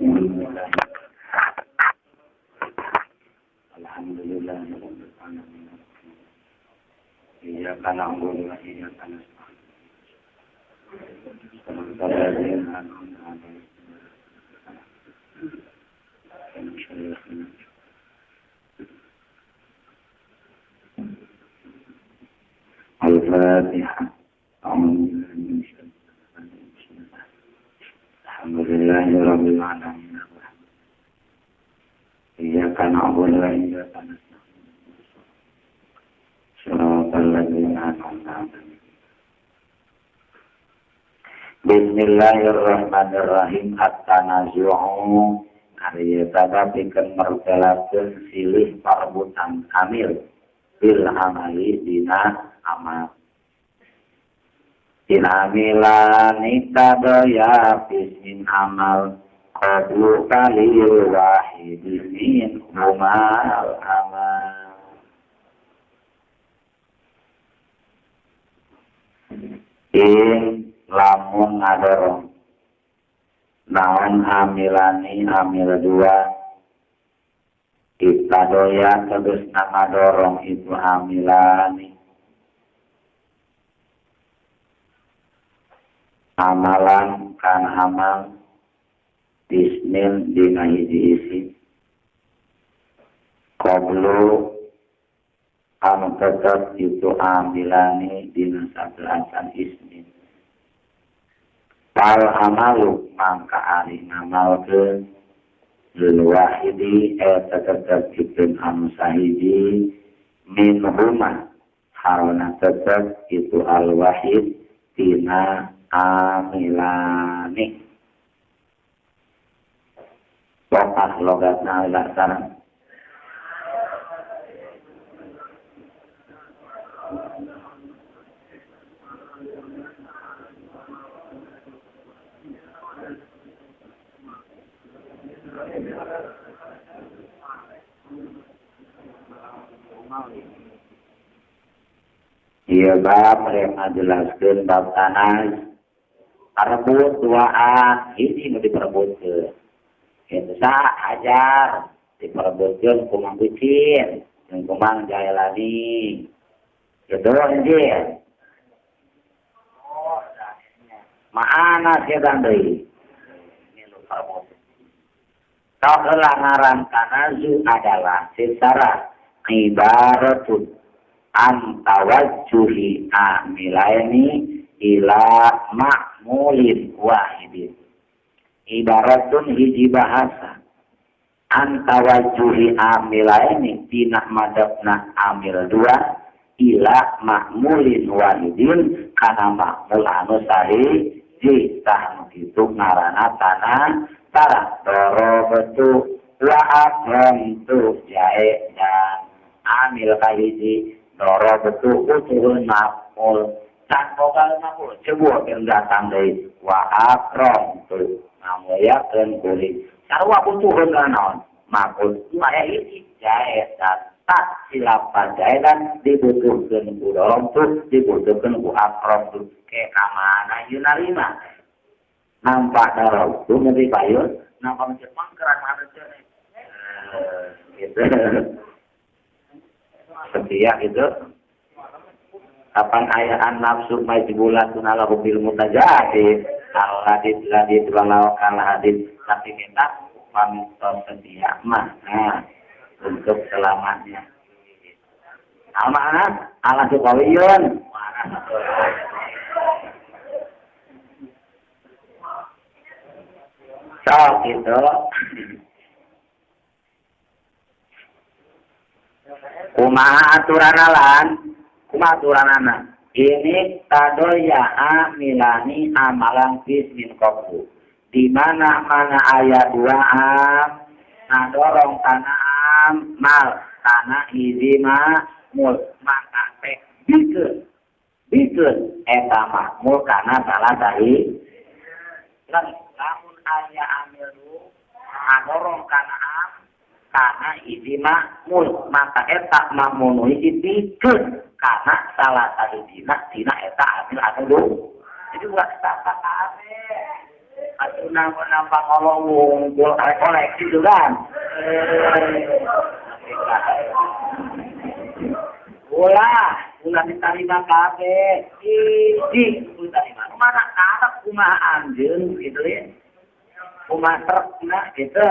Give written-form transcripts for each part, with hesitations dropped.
Alhamdulillah. Iya karena Allah iya karena Al-Fatihah. Alhamdulillahirabbil alamin. Iyyaka na'budu wa iyyaka nasta'in. Shiratal ladzina an'amta 'alaihim. Bismillahirrahmanirrahim. At-tanazu'u Arya tadapikeun mertelakeun silih parbutan kamil bil amali dina amal. Inamilani tadoya bismin amal qablu kalil wahidin min humal amal. In lamun ngadorong naon amilani amil dua itadoya terus nama dorong itu amilani amalan kan amal bismil dina hiji isi qablu anu tetep itu amilani dina sabelasan ismin pal amalu mangka ari ngamalkeun lil wahidi tetep ipun anu sahiji min huma harona tetep itu al wahid tina amilani. Topat logatna laksana. Iya bab yang ngajelaskeun bab tanas parebut duaan ini nu diperebutkeun. Eta ajar diperebutkeun ku Mang Bicin jeung ku Mang Jailani. Gitu anjir. Maana sedan deui. Ini nu perebut. Tau heula ngaran tanazu adalah secara ibaratun antawajjuhi amilaini ila ma'mulin wahidin. Ibaratun hiji bahasa antawajjuhi amilaini tina madapna amil dua ila ma'mulin wahidin kana ma'mul anu sahiji tah kitu ngaranna tanah tara dorobatu wa akramtu jae dan amil kahiji doro betul utuhun maf'ul tak bogal maf'ul coba yang datang dari wa akram tu ngamuliakeun kulit sarua utuhun naon maf'ul maya ini jae dan tak silapan jae dan dibutuhkeun ku dorong tu dibutuhkeun ku akram tu ke kamana yeuna narima nampak dorong tu mesti payun nampak Jepang keran hareuteun gitu setia itu kapan ayaan nafsu majbulatun ala bil mutajahid al hadis ladid walau kal hadis tapi kita pamit setia mah untuk selamatnya amanah ala sukawiyun so gitu kumaha aturanana ini tadoya milani amalan bismin qablu di mana ayat 2 nadorong tanah amal tanah izima mul maka tek bikeun eta makmul kana salah tadi lamun aya amilu nadorong kana karena izima mul maka eta memenuhi dipikeun karena salah satu dina eta amil anu jadi buat kata kabeh nampak ngomong ngumpul koleksi itu kan. Ulah diterima kabeh. Iji diterima. Mana katak kumaha anjeun gitu ya. Kumaha terkena gitu.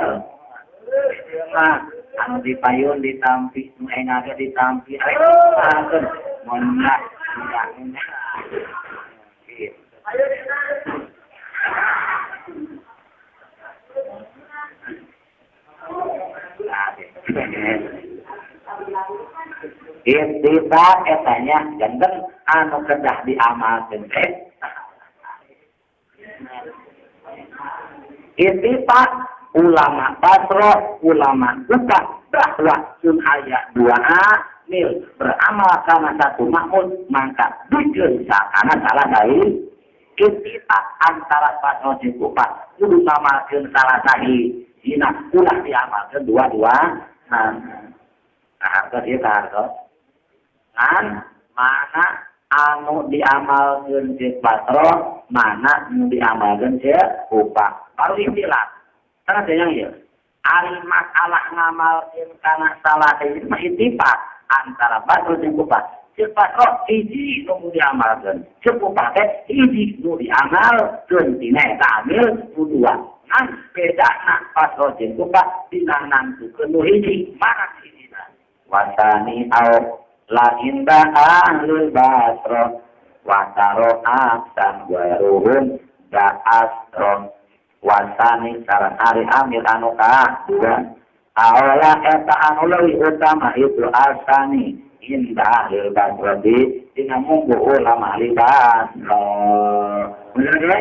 Nah, anu dipayun ditampi, nu engage ditampi. Ayo, monna. Ittifaq etanya janten anu kedah diamalkeun teh. Ittifaq ulama Basra, ulama Kufah bahwa sun aya 2 mil beramal sama satu makmum maka bikin sakana salah lain. Ittifaq antara Basra jeung Kufah kudu ngamalkeun salah sahih dina ulah diamalkeun dua-dua. Nah, kita harus mana anu diamalkeun jeung Basra, mana anu diamalkeun jeung Kufah. Baru istilah. Terus yang ya, ari masalah ngamalkeun kana salah itu ittifaq antara Basra jeung Kufah. Jeung Basra hiji nu diamalkeun, jeung Kufah teh hiji nu diamalkeun dina eta amil dua. Nan bedana Basra jeung Kufah dina nantukeun nu hiji, mana hijina? Wasani au la inda ahlul Basra wa taro absan waruhum da asron. Wasani saran ari amil anu kadua aola eta anu leuwih utama itu asani indah lil basrodi dina munggu ulama ahli Basra. Bener ge?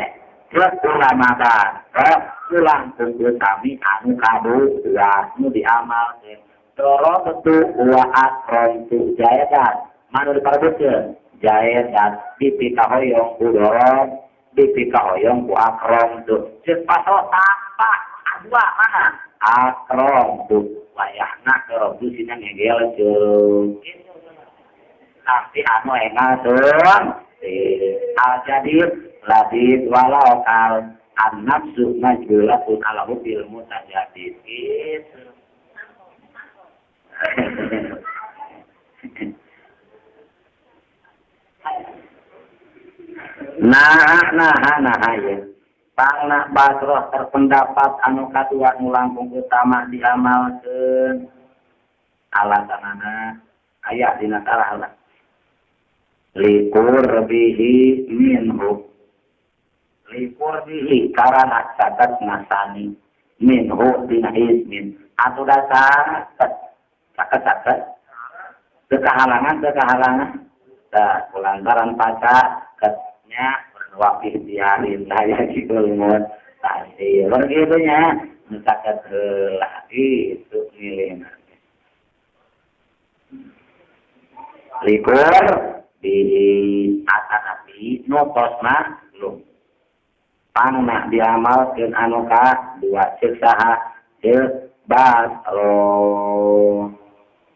Terus ulama Basra ulang tunggu sami anu kadua nu diamalkeun. Doro betu wa akron tu jayadan manu diparebutkeun jayadan dipikahoyong udoro dipikahoyong ku akron tu cepato tanpa adua mana akron tu wayahna ke busina ngegel jeung tapi anu engal jeung al-jadid ladid walau kal an-nafsu majbulatun ala bil mutajadid gitu. Nah ya. Pangna Basra terpendapat anu kadua nu langkung utama diamalkeun alasanana aya dina tarah likur bihi minhu likur bihi karana catat ngasani minhu dina ismin atu dasar caket kekahalangan dah kulantaran pacar ketnya berwakil diarin saya cikulmun tadi begitunya mencatat lagi itu milih likur di atas nabi notosna belum pangna diamalkeun anu ka dua siksaha Basra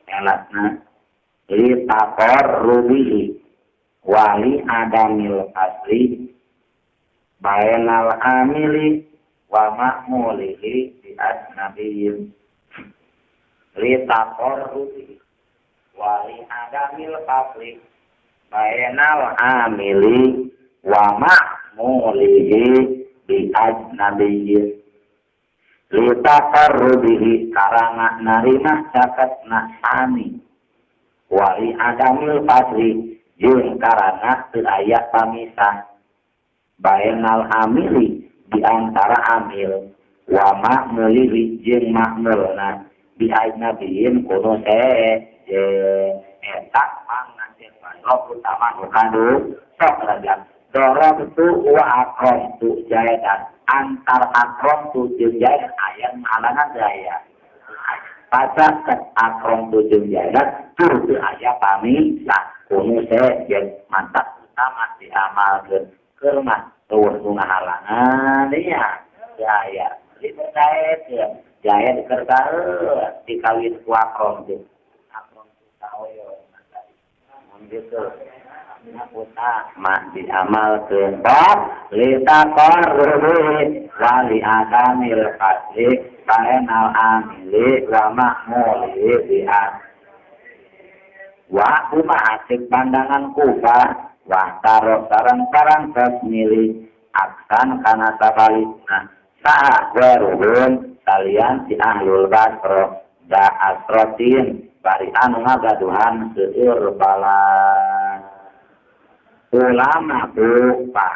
elatna li takor rubihi wali adamil asli bainal amili wa ma'mulihi bi asnabiyin li takor rubihi wali adamil asli bainal amili wa ma'mulihi bi asnabiyin li takor rubihi karana narima caket nasani wali adamil asli jeung karana teu aya pamisah bainal amili di antara amil wa ma'mulihi jeung ma'mulna bi ajnabiyin kuno eta pangancen Basra utama kanu sok rajan doro itu wa akrom tu jayadan antar akrom tu jeung jayadan aya halangan jaya pada akrom tu jeung jayadan tu aya pamisah kuno jeung mantap utama diamalkeun keur mah tuh halangan ya jaya dipercayakeun jaya dikertaeun dikawin ku akrom tu taoyo gitu utama diamalkeun bab litakor ruhi wali adamil fasli bainal amili wa ma'muli bi'an wa asik pandangan kufa wa taro sarang-sarang tasmili aksan kana tabalisna sa'a weruhun kalian si ahlul basro da asrotin bari anu ngagaduhan seueur balan ulama kufa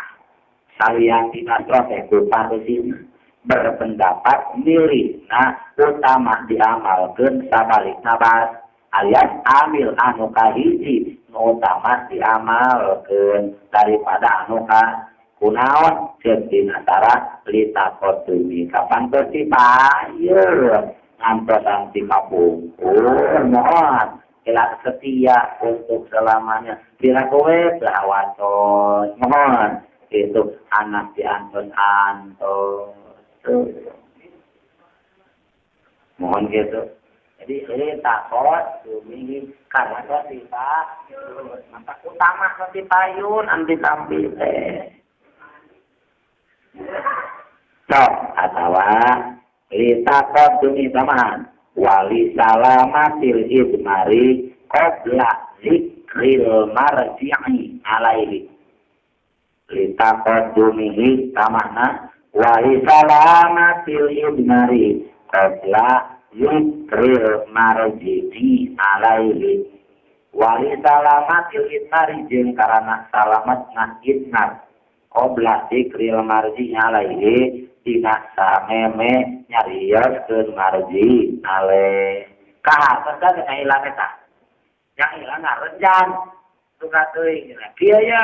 kalian si basro teh kufa kesina berpendapat milihna utama diamalkeun sabalikna bas alias amil anu kahiji nu utama diamalkeun daripada anu ka kunaon ceuk dina tara litakotumi kapan bersipayeur ngantosan ti kapungkur mohon kelak setia untuk selamanya bila kowe lawatos mohon itu anak diantos-antos mohon gitu jadi litakot tumi karena sifat maka utama sifayun anti tampil sok atawa litakot demi taman wali salamatil idmari qabla zikril marji'i alaihi litakot demi tamana wali salamatil idmari qabla zikril marji'i alaihi wali salamatil idmari jeung karana salamatna idmar qabla zikril marji alaihi dina sameme nyarioskeun marji ale kahateun kana ilang eta yang ilang ngarenjang suka teuing kieu ya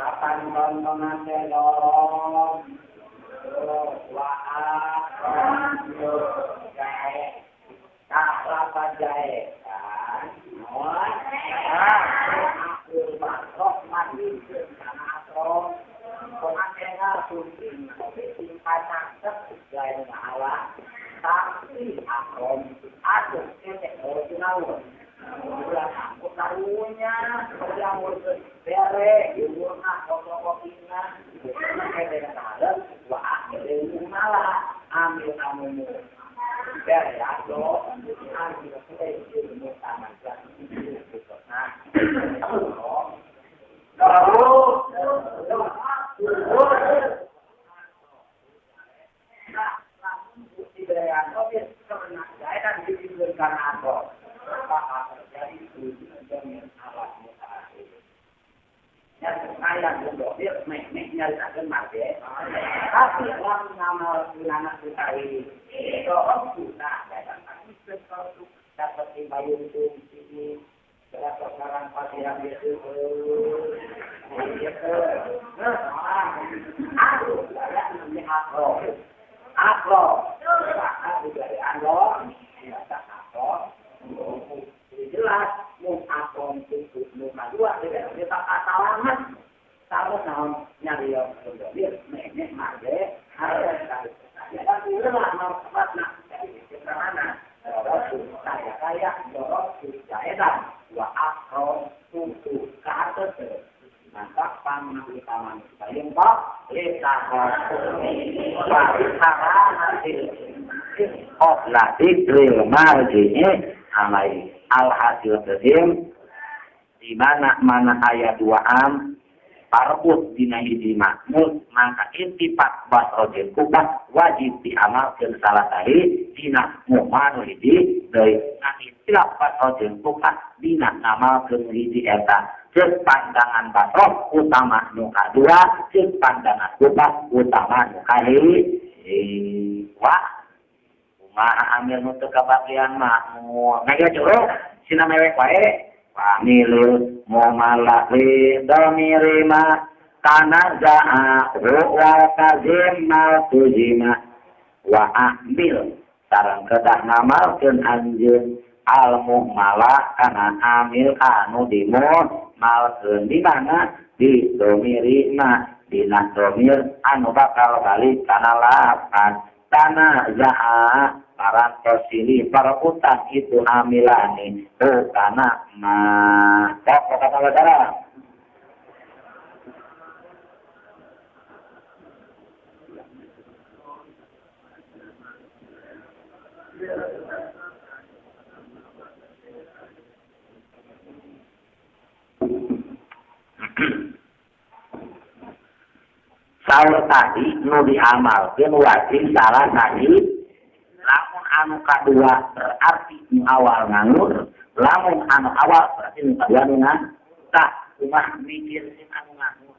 kapan tontonan telor waak jahe kelapa jahe kan aku masuk mati karena asro pengakenga sunting simpan cakep jahe ngalah tapi akrom aduh ketek original bulan aku taruhnya yang urus bere iburna kopi-kopinya kayak ada wa akhirnya malah ambil kamu bere ya do ambil itu taman nah tapi orang nama anak sekali itu sudah dapat dibayar ini berapa sekarang pasti habis itu aku saya namanya akro aku dari ando jelas mau akon itu muka dua tidak kita katalaman kalau tahun nyari yang berbeda nenek made harus ya tapi lah mau cepat nak dari mana saya kayak dorong jaedan wa akro untuk ke atas mantap pangan di taman sayang pak lihat wah hasil latih marjinya alai alhasil terim di mana ayat 2 parut dina hiji makmul maka intifat basrojen kubah wajib diamalkeun salah sahih dina mu'manu hiji deui istilah basrojen kubah dina ngamalkeun hiji eta ceuk pandangan basroh utama nu kadua ceuk pandangan kubah utama nu kahiji wah kumaha ambil nu teu kabagian makmul mega curug sina mewek wae pamilih mumalakli domirima tanaza'a wa kazimma tujima wa ahmil sareng kedah ngamalkeun anjeun al muhmalah kana amil anu dimumalkeun di mana di domirina dina domir anu bakal balik kana lapan tanah zaha parantos silih perebutan itu amilani kana ma kata saudara. Saur tadi nu diamalkeun wajib salah tadi lamun anu kadua berarti nu awal ngangur lamun anu awal berarti nu kadua nu tah umah mikir sing anu ngangur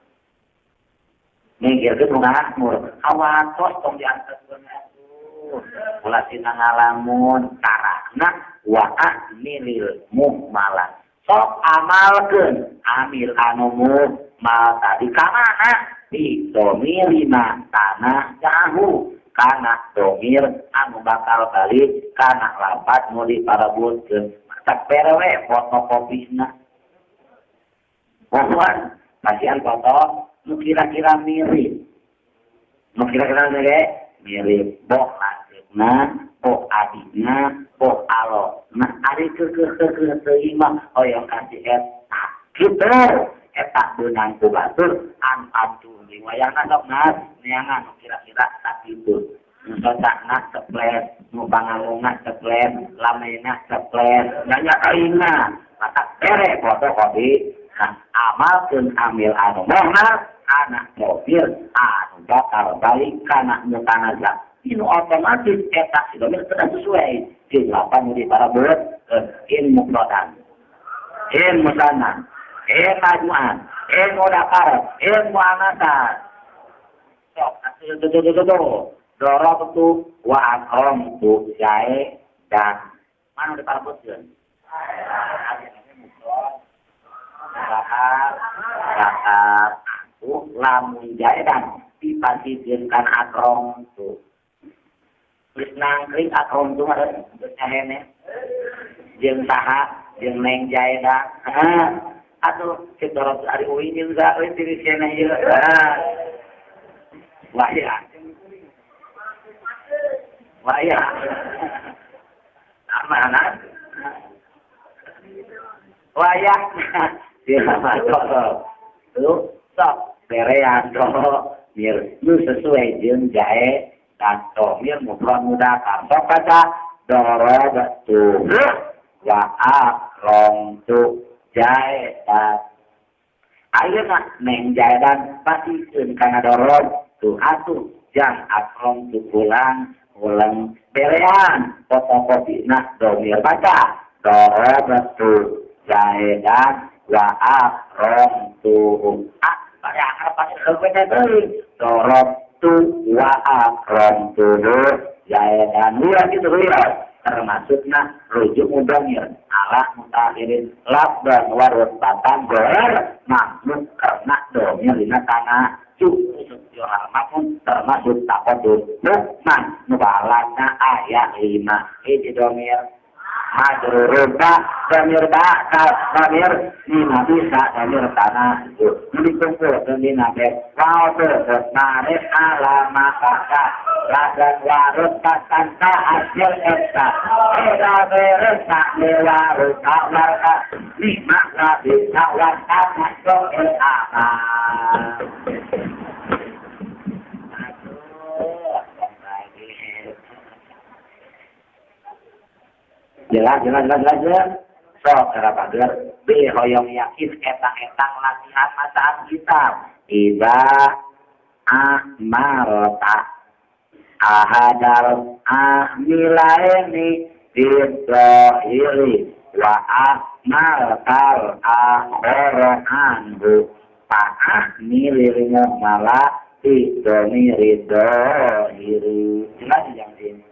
mikirkeun nu ngangur awatos tong diantepkeun atuh ulah tina ngalamun karana wa'a milil muhmalah sok amalkeun amil anu muhmal tadi kamana di domirina tanah jahu kana domir anu bakal balik kana lapat nu diparebutkeun matak perewe fotokopina pohon kasihan foto nu kira-kira mirip mirip bok nasibna bok adikna bok alo nah ari keur teuing mah hoyong kasih eta kitu eta beunang ku batur an atuh wayangna sok nas neangan kira-kira tak itu sosakna ceplet nu pangalungna ceplet lamena ceplet nanya aingna mata bere fotokopi nah amalkeun amil anu mohnal anak mobil anu bakal balik kana mutanaza inu otomatis eta sidomir sudah sesuai di lapan di para beut ilmu prodan ilmu sana majuan dakar anatan sok atuh dorong itu wa akrom tu jae dan mana diparabutkeun bakal aku lamun jae dan dipasikeun kan akrom tu geus nangkring akrom tu mah geus nyahene jeung saha jeung neng jaeda atau kita orang hari ini juga diri sana juga waya mana waya dia masuk tuh sok berean doh mir lu sesuai jeung jae dan tomir muda sok kata doro betul wa rong tu jae dan ayeuna neng jaedan pasikeun kana dorong tu atuh jang akrom tu ulang berean fotokopina domir baca dorong tu jaedan wa akrom tu pada akar pasti kebetulan deui dorong tu wa akrom tu jaedan lura gitu lura termasukna rujuk mudamir ala mutahirin labdan warut batang ber makhluk karena domir dina tanah cukup jual makhluk termasuk takodun nukman nubalana ayat 5 ini domir majrurubah domir bakal domir nina bisa domir tanah itu dikumpul dina bek kau terus alama kakak ladan warut patanta hasil eta eda beresa mewarut kawarka nikmat nabi kawan tanah soel aman jelas so kerabager be hoyong yakin etang-etang latihan macaan kita ida amarota ahadal ahmilaini bidzahiri wa ahmal kal akhiranhu pa'ah milirnya malah idoni ridhahiri jelas yang ini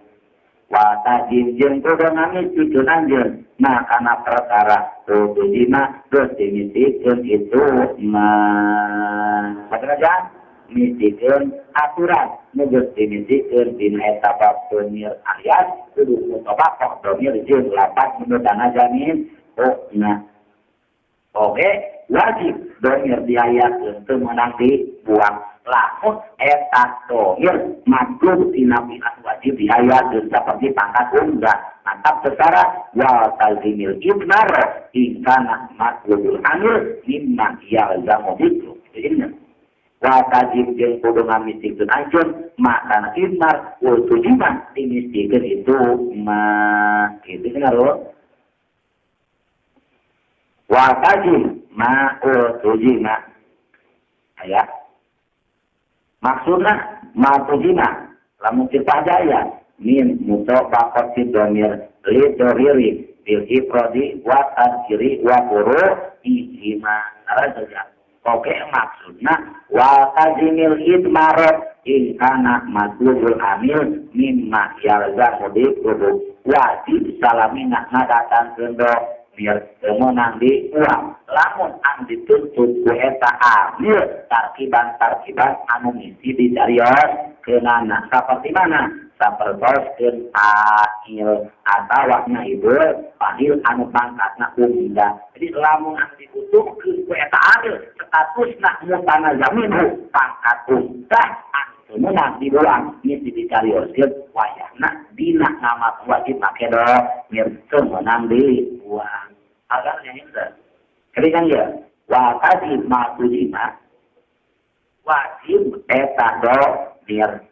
wa tajin jeung kudu ngamiti anjeun nah kana perkara kudu dina geus dimitikeun itu mah saja mitikeun aturan nu geus dimitikeun dina eta bab domir alias kudu mutawafaq domir jeung lapat menurut jamin nah oke wajib domir diayatkeun teu meunang dibuang. Lamun eta domir maklum tina pinas wajib diayatkeun saperti pangkat unggal. Mantap secara wa talzimil ibnar ingkana maklubul amil mimma yalzamu bikru. Itu wajib jeung kudu ngamisikeun anjeun makana ibnar wa tujima dimistikeun itu mah kitu ngaruh. Wajib tujima aya maksudna tujima lamun kita jaya min mutafaqat fi dhamir li doriri bil ifradi wa tadkiri wa quru ijma saja. Oke maksudna wa tazimil idmar in kana matlubul amil mimma yalzamu biqulu wajib salamina ngadatangkeun biar temenang di uang. Lamun ang dituntut ku eta amil tarkiban anu misi dicarios keunana saperti mana sapertoskeun fa'il atawanya ibu fa'il anu pangkatna unda. Jadi lamun ang dibutuhkeun ku eta amil statusna mutana zaminhu pangkat unda menang di bulan misi dicarios wayahna dina nama wajib make do mir menang di uang. Agarnya itu, kerikan ya, wajib matujima, wajib eta do biar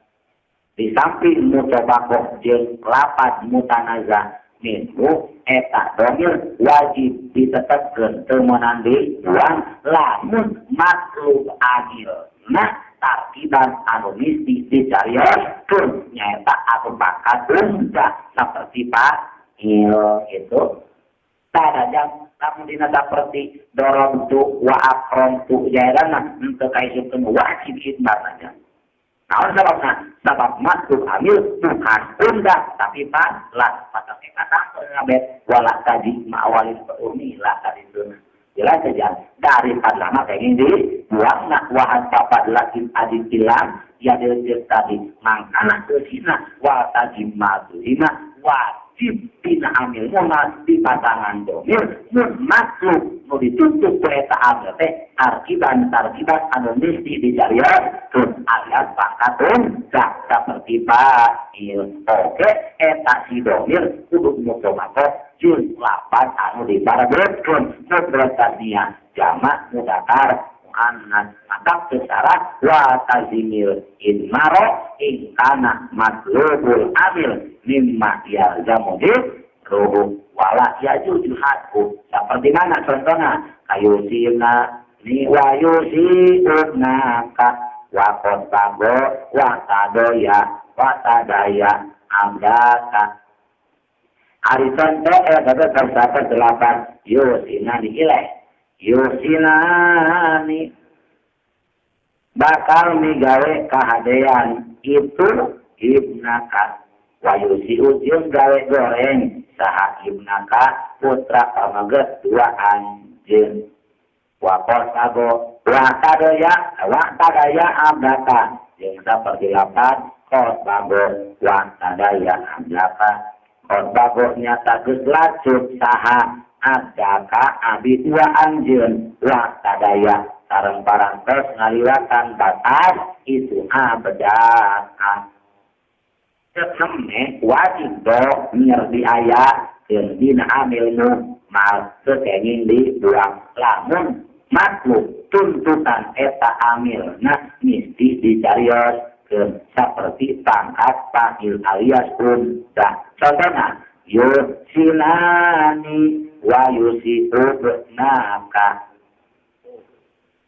di samping mutabakoh jeung lapat mutanaza minggu eta domir wajib ditetapkeun teu meunang di uang lamun matlub adil. Nah, tarkiban anu mesti dicarioskeun nyaeta anu bakat unggal saperti fa'il itu. Tadajang kamu dina seperti dorong tu wa akrom tu jairana untuk kaisutun wajib idmar aja. Nah, sebab maksud amil bukan unda tapi lah pakai kata ngabet wala tadi ma'awalin perumi lah tadi itu. Jelas saja dari lama kayak ini buang nak wahat papat lagi aditilan ya dia tadi mangkana kesina wa tadi madulina wajib dina amil munat di pasangan domir mun maklub nu ditutup ku eta amil teh tarkiban anu mesti dicarioskeun alias pangkatun saperti fa'il. Oke eta si domir kudu mutamakoh jeung lapan anu diparebutkeun nutratania jamak mudzakkar muannas maka secara wa tazimil inmaro ingkana matlubul amil mimma yalzamu ruh wala yajuju hadku seperti mana contohnya kayusina ni wayusinaka wa qatago wa tadaya amdaka ari contoh ada terdapat 8 yusinani ileh yusinani bakal migawe kahadean itu ibnaka wa yusiu jeung gawe goreng saha ibnaka putra pamaget dua anjeun wa qasago wa tadaya abdaka jeung saperti lapan qasago wa tadaya abdaka qasago nyata geus lacut saha abdaka abi dua anjeun wa tadaya sareng parantos ngaliwatan batas itu abdaka. Setemne wajib do mir di ayat dan dina amilmu mal sekenging di buang lamun maklub tuntutan eta amil nah mesti dicarios ke seperti pangkat fa'il alias unda. Contohnya yusinani wa yusiubnaka.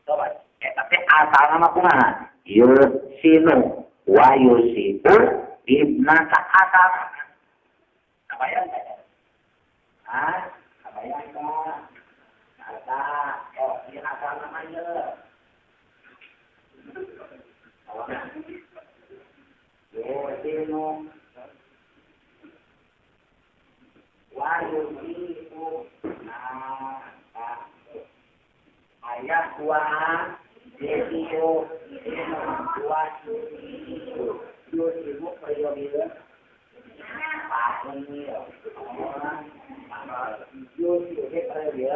Coba tapi asal nama kumaha yusinu wa yusiu ibnaka asal kabayang tak? Kabayang tak? Ini asal namanya. Yusinu wa yusiu ayat 2 Yusinu wa Yusimu periode Yusimu periode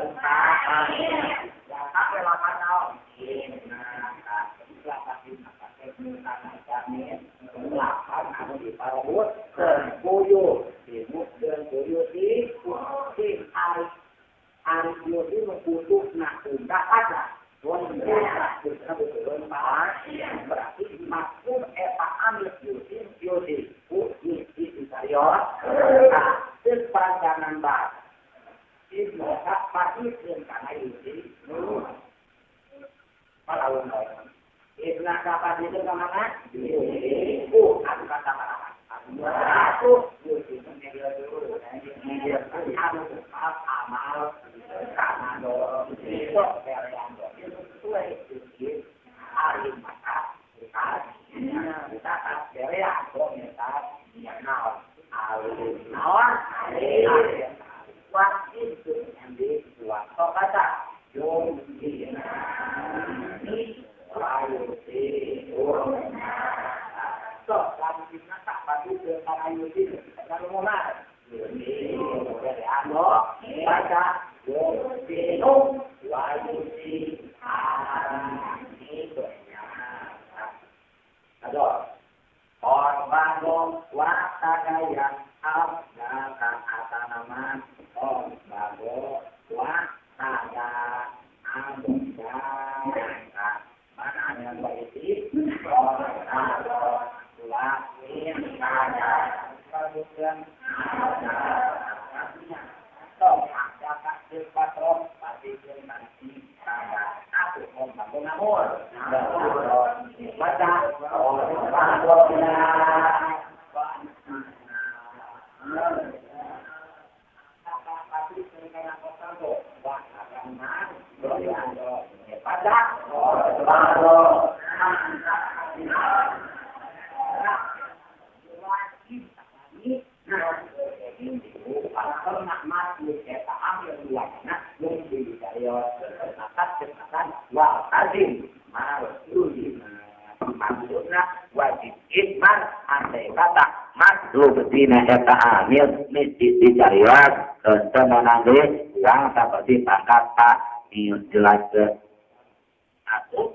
Eta amil mesti dicariwas temenang uang seperti pangkat pak jelas aku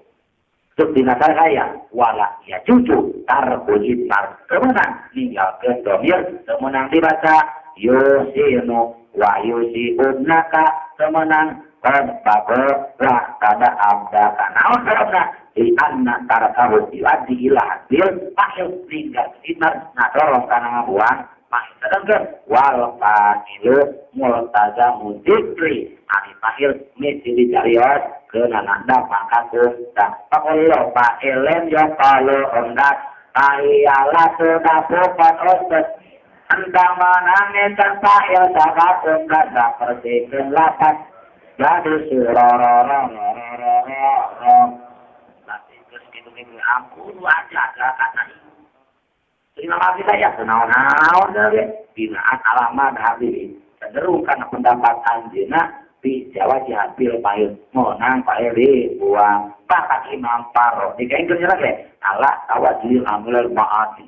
terus dinasar kaya wala ya cucu tarbujit tar temenang ninggalkan domir temenang dibaca yusinu wa yusinaka temenang berbabra kada abda kanaon karena di anak tarakahu diwaddi ilah bil pahil tinggal sinar nadorong kana ngabuang pahil sedengker wal panilu multaza mudikri ani pahil mesti dicariwas ke nananda pangkaku dan pakollo paelen yo kalau ondak ayala sudah popat ostet andang manane dan pahil sakak ondak tak persiken lapat jadi surororong ampun wajah kata ini. Terima kasih saya senaon-naon dari binaan alamat habis cenderung karena pendapat anjeunna di Jawa diambil payun monang pae di buang pakat Imam Paro dikaitkeun lagi Allah tawajil amul maati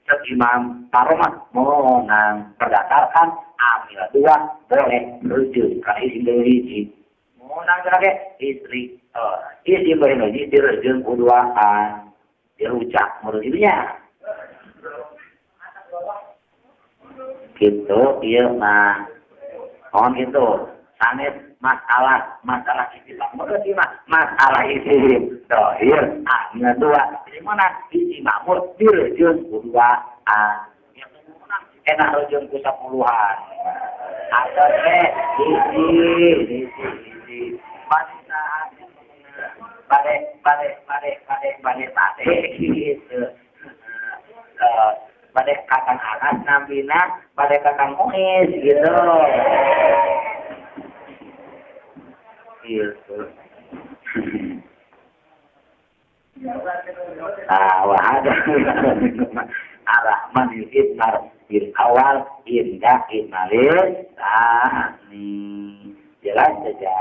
cek Imam Paro mah monang berdasarkan amil dua boleh rujuk ka istri monang lagi istri isi berenergi direjeng kuduaan dirucak menurut dirinya gitu iya mah on gitu sanes masalah isi menurut sih mah masalah isi dohir dua jadi mana isi makmur direjeng kuduaan yang menang enak rejeng ku 10-an atau isi balik gitu. Balik kakang Anas nambina, balik kakang Muiz gitu. Gitu. Wahada Ar-Rahman Ibnar bil awal indah inalis jelas saja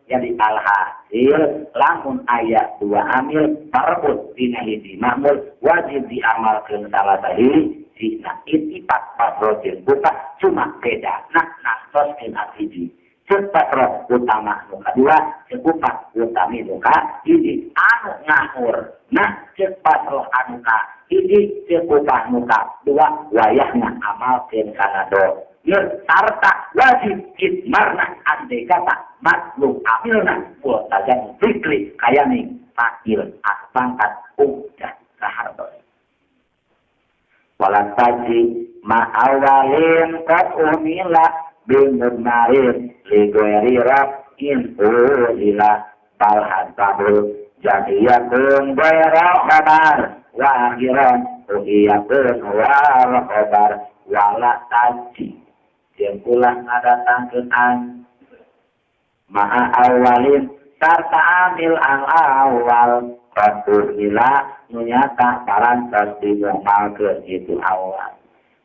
jadi alhasil lamun ayat 2 amil marbut dina hiji ma'mul wajib diamalkeun salah sahih sina itipat padrojen buka cuma beda nah nasoskeun hiji cepat roh utama muka dua, cepat utami muka ini anu ngahur. Nah cepat roh anu ka ini cepat muka dua wayahnya amalkan kana do. Serta wajib kitmarna andai kata maklum amilna buat saja fikri kaya nih fakir pangkat udah kahartos. Walau tadi ma'awalin kat umila bimudmarin ligoyri rabin ulila balhan tabul jadiyatun bayra khabar wa akhiran uhiyatun wal khabar wala tadi yang pulang ngadatangkeun ma'a awalin sarta amil ang awal rasulillah nunyata parantos dimumalkeun itu awal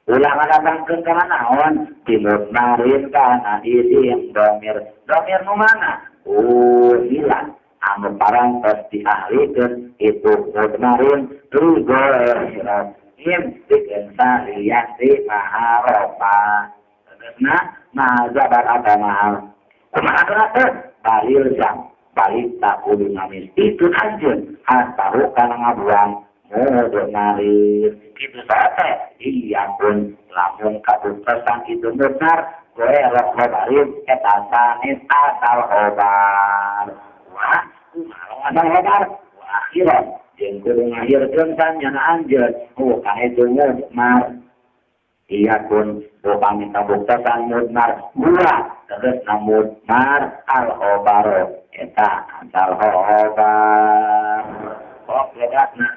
ulang ngadatangkeun kana naon dimudmarin kana isim domir nu mana hilang anu parantos diahlikeun itu mudmarin rugoer im bikin saliyati maharopa nah jabat ada mahal kumaha teh balil jam balik tak kudu ngamis itu anjeun atahu kana ngabuang mudah narir kitu sae iya pun lamun kaputusan itu benar gue rok barin eta sanes asal obar wah ada obar akhirat jeung kudu ngahirkeun sanjana anjeun kana itu mudmar iya pun boba minta buktasan mudmar gula terus mudmar al-obar eta al-obar kok ledatna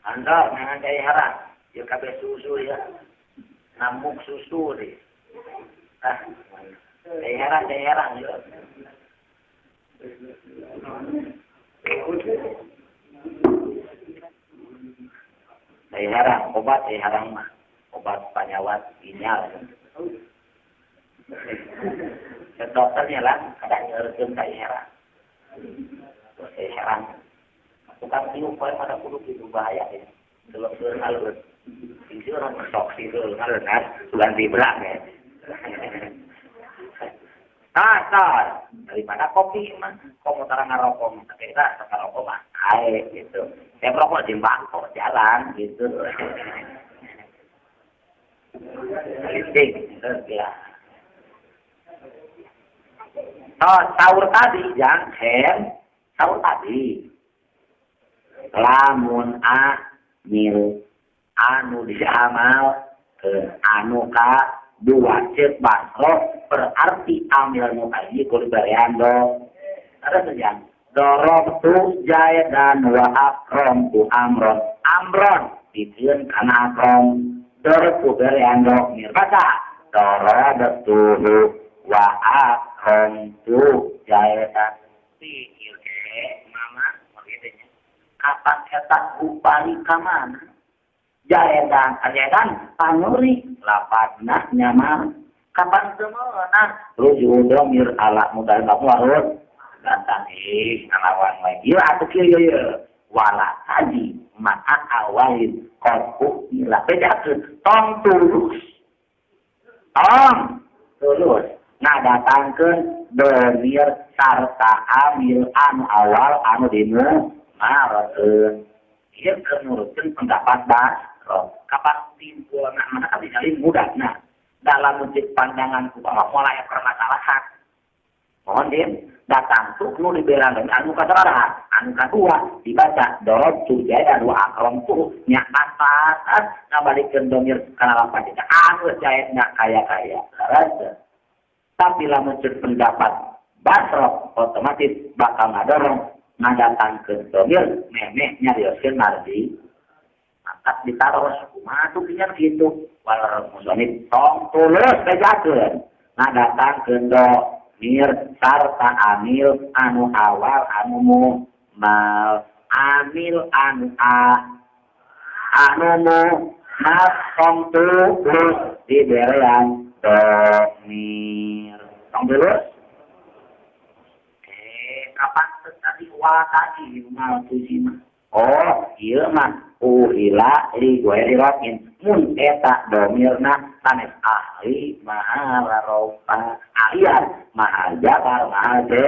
Anda jangan cari harap, ya kabeh susu ya, namuk susu deh. Cari harap ya. Cari harap, obat cari harap mah, obat penyawat ginjal. Dokternya lah, kadang ngerejem cari harap. Cari harap. Tukang tiup poin pada kudu itu bahaya ya. Kalau alur, itu orang mesok itu alur kan, bukan dibelak ya. Tasar daripada kopi mah, kamu tarang ngarokok, kita ngarokok mah, gitu. Saya merokok di bangkok jalan gitu. Listing, ya. Sahur tadi, jangan sahur tadi. Lamun amil anu diamal anu ka dua cek basro berarti amil muka ini kudu bariando ada sejak dorong tu jaya dan wa akrom tu amron dikeun kana akrom dorong tu bariando mirbaca dorong tu wa akrom tu jaya dan pikir mama begitu kapan eta upari kamana jaedan panuri lapatna nyaman kapan semeuna rujuk domir ala mudal warut datang ngalawan lagi ieu atuh kieu ieu wala tadi maka awalin qatu ila bedakeun tong tulus ngadatangkeun domir sarta amil anu awal anu dinu maratun ia menurutkan pendapat Basro kapan timbul mana kali kali mudah dalam wujud pandangan kupama mulai permasalahan mohon dia datang tuh nu liberal anu kasarahan anu kedua dibaca dorong sujai dan dua akrom tuh nyak atas ngabalikeun domir kana lapan kita anu jaetna kaya tapi lamun pendapat Basro otomatis bakal ngadorong ngadatangkeun domir memeh nyarioskeun mardi tak ditaros kumaha tuh nya gitu walau musonib tong tulus bejakeun ngadatangkeun do mir sarta amil anu awal anu mal amil anu anu mal tong tulus diberean domir tong tulus kapan tadi wa tadi mal tusima oh ieu mah uhila li guerirokin mun eta domirna sanes ahli mahal ropa ayat mahal jabar mahal de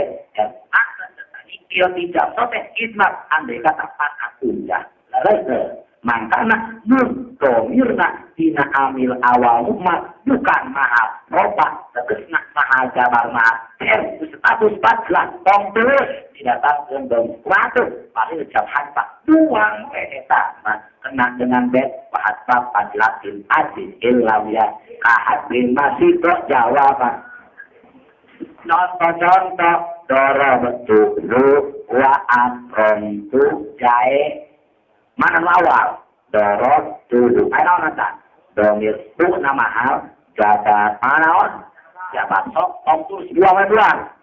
akan tadi kieu tidak sote ismat andai kata pakakunja leres mangkana nun domirna dina amil awal umat bukan mahal ropa tegesna mahal jabar mahal status patlah tong terus tidak tahu dong waktu paling ucap hatta duang eta kena dengan bet bahasa padlatin adil ilawiyah kahadin masih kok jawaban contoh doro betul wa amrontu jae mana lawal doro tuduh ayo nata domir tu nama hal jada manaon jabat sok tongtus dua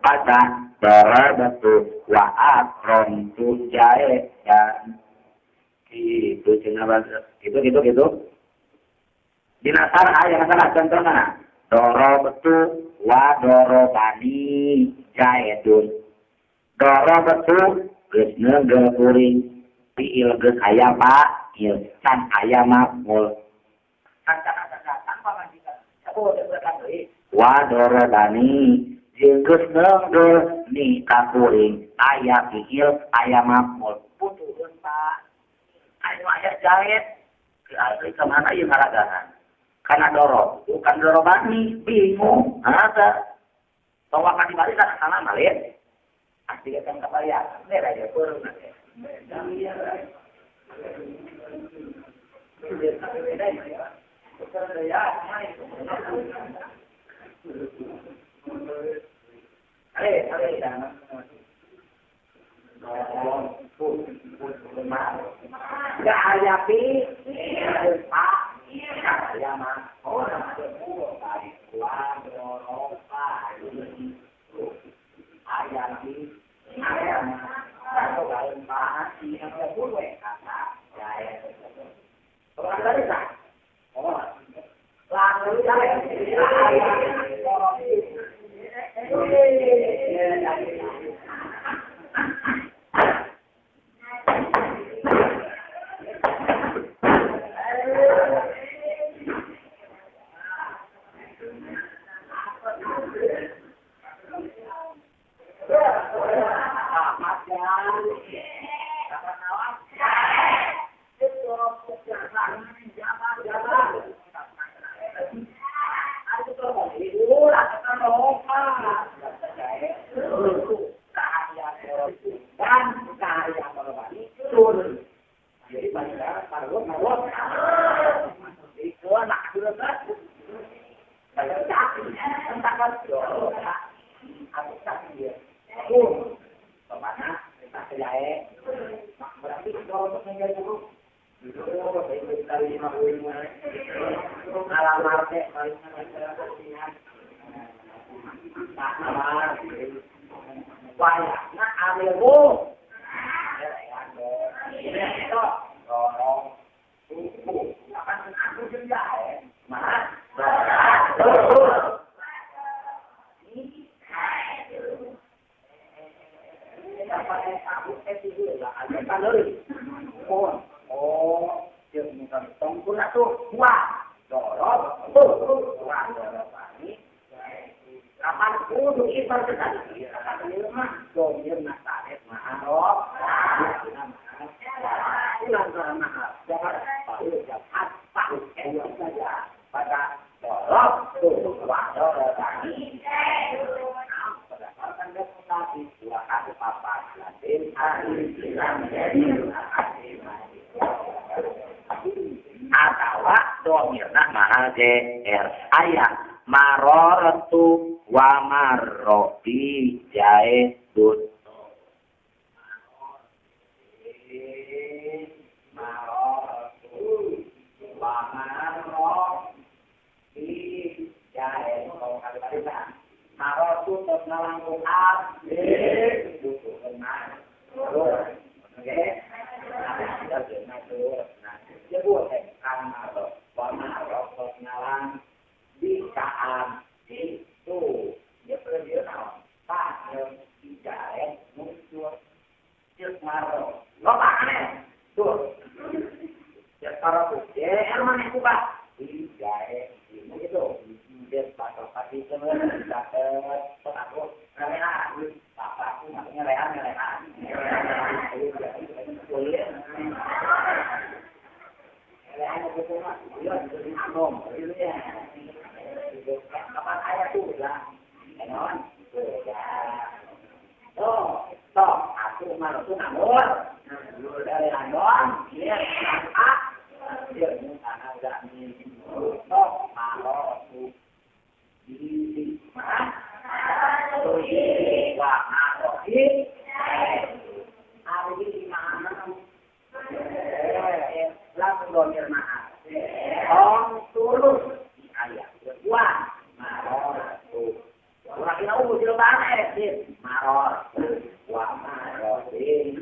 baca doro betul wa amrontu jae dan itu cina bahasa gitu dinasar ayat salah contohnya doro betul wa doro bani jaedun doro betul geusna geuring piil geus aya pak ieu can aya makmul kan tanpa majikan sabu deureutan deui wa doro bani jeung geusna ni kakuring aya piil aya makmul putuhun pak anu aya jaet ke asli kemana ieu ngaragahan kana doro bukan doro bani bingung ada bawa ka di bari kana sana malih asli kan kabaya ne raja purun maroratu wa marrobi jaedun maroratu ngalangkung abdi butuh kenal. Oke. Ada jenak tuh. Nah, jebul kan maro, warna ngalang di kaan itu. Ya perlu naon. Pak, dijaret muncul. Cek maro. Lo aneh. Tuh. Cek para tuh. Emang itu Pak. Dijaret gitu. Dia pasal pagi sebenarnya dapat aku rela aku makanya rela boleh rela aku mah dia jadi nom ya kapan ayah tuh lah non toh aku malu tuh namun dari landon dia dia agak nih toh malu tuh di mana? Wah, hari di mana? Langsung dolir mahal. Tulus ayah. Wah, maror tuh. Orang kita udah banget sih. Maror. Wah, maror sih.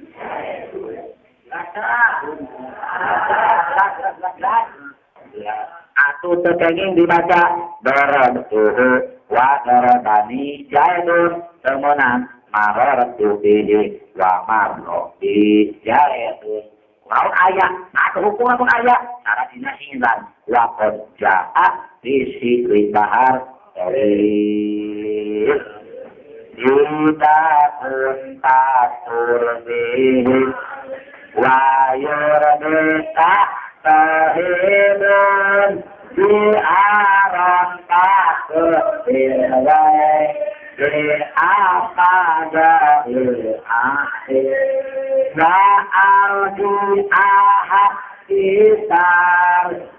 Atu tekenging dibaca daratuhu wa daradani jaidun temenan mararatu bihi wa marro bi jaidun. Kalau ayat, atau hukuman pun ayat, cara dinasihan wa qad ja'a fi sikri bahar kita pun tatur bihi wa yurdita tahibun di aram takut dilai di apa dari akhir na'arju ahad kita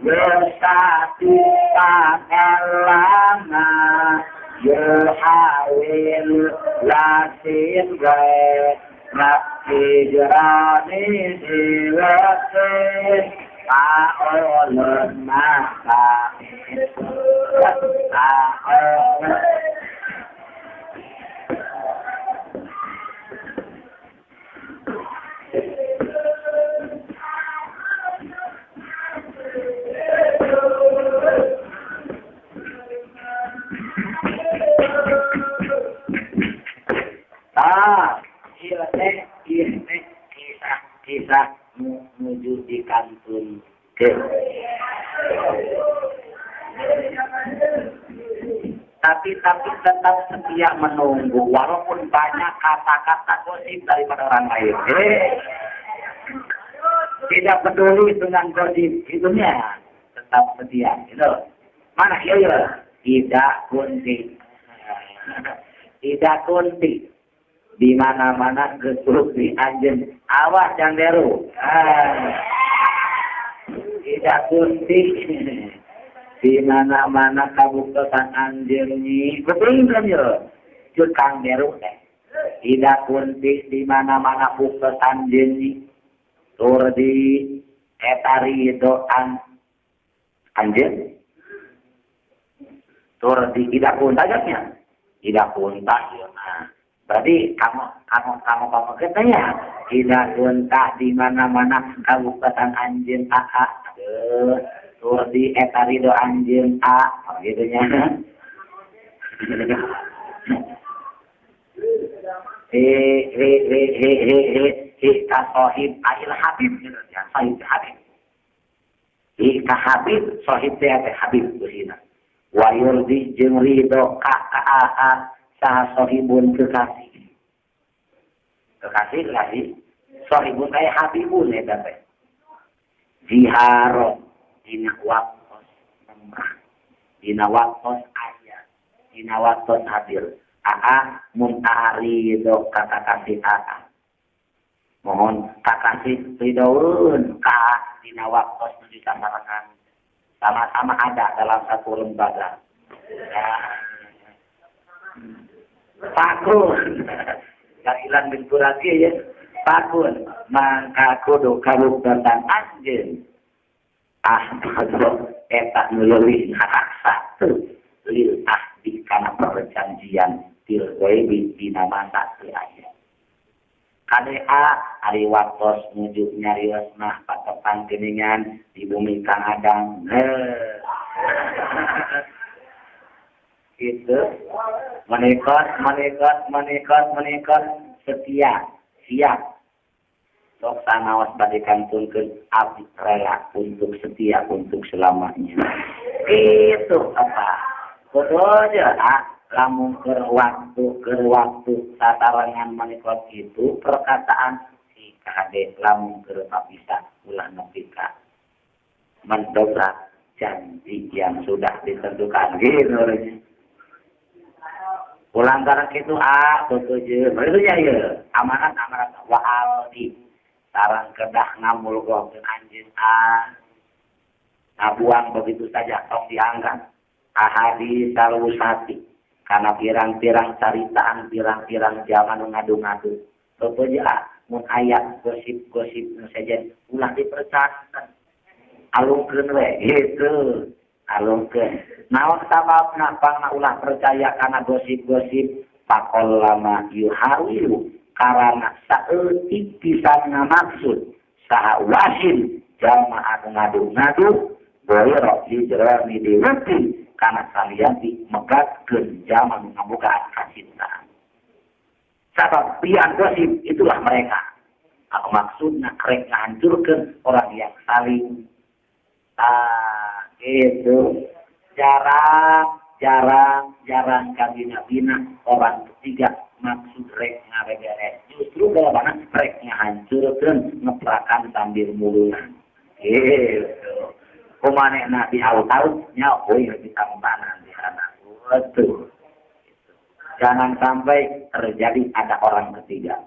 bersatu pakalama yuhawil lasin gai Nasi jerani dilatih Aolun maka Aolun kisah menuju di kantun ke. Tapi tetap setia menunggu walaupun banyak kata-kata gosip daripada orang lain. Tidak peduli dengan gosip itunya, tetap setia. Gitu. Mana ya? Tidak kunti. Tidak kunti. Di mana-mana gesuk di anjen awas janderu tidak kunti di mana-mana kabupaten anjen ni betul kan ya cukang deru tidak kunti di mana-mana kabupaten anjen ni tur di etari doan anjen tur di tidak puntajanya tidak puntaj ya berarti kamu katanya tidak gonta di mana-mana kabupaten anjeun AA tur di etarido anjeun A gitu nya ka sahib ail habib gitu ya sahib habib ka habib sahib teh habib beusina wa yurdi jeung ridho ka AA sahibun kekasih sahibun kayak habibun ya dapat ziharo dina waktos nemrah dina waktos ayat dina waktos hadir muntahari do kakasih mohon kakasih ridoun dina waktos disamakan sama-sama ada dalam satu lembaga ya. Pakun kailan benturake ya pakun mangka kudu kabupaten anjeun eta nuleuwih hak satu lil ahdi kana perjanjian tilgoy dina masa teu aya. KDA ari waktos nuju nyarios mah patepan geuningan di bumi Kang Adang. Gitu. Menikot setia, siap. Sok sanaos bade kantungkeun abdi rela untuk setia untuk selamanya. Itu apa? Kudu aja lamun keur waktu tatarangan menikot itu perkataan si kade lamun keur bisa ulah nepi ka mendobrak janji yang sudah ditentukan gitu. Ulang karena itu tujuh berarti ya amanat wa'aldi sarang kedah ngamulgokeun anjeun nabuang begitu saja tong diangkat ahadi salusati karena pirang-pirang caritaan pirang-pirang zaman ngadu-ngadu tujuh mun ayat gosip-gosip nu saja ulah dipercaya alungkeun we gitu alungkeun naon sababna pangna ulah percaya kana gosip-gosip pakol lama yuhawilu karana saeutik pisan ngamaksud saha wasin jalma anu ngadu-ngadu boiro hijrani diweuti kana saliati megatkeun jalma nu ngabogaan kacintaan. Sabab pian gosip itulah mereka. Maksudna rek ngahancurkeun orang yang saling itu jarang kabina-bina orang ketiga maksud rek ngabeberes justru bagaimana rek ngahancurkeun ngeprakan sambil mulunan gitu kumanehna di aut-aut nya euy kita mentanan di sana betul jangan sampai terjadi ada orang ketiga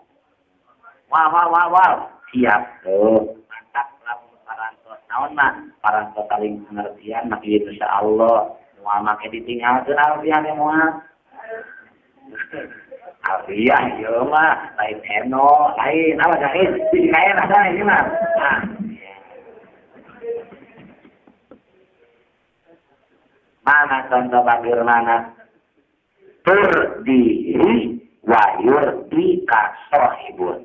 wow siap tuh mantap lamun parantos naon mah parantos saling pengertian mah insyaallah moal make ditinggalkeun alfian moal alfian ieu mah lain eno lain apa lain di kaya ada ini mah mana contoh bagaimana turdiri wayur di kasohibun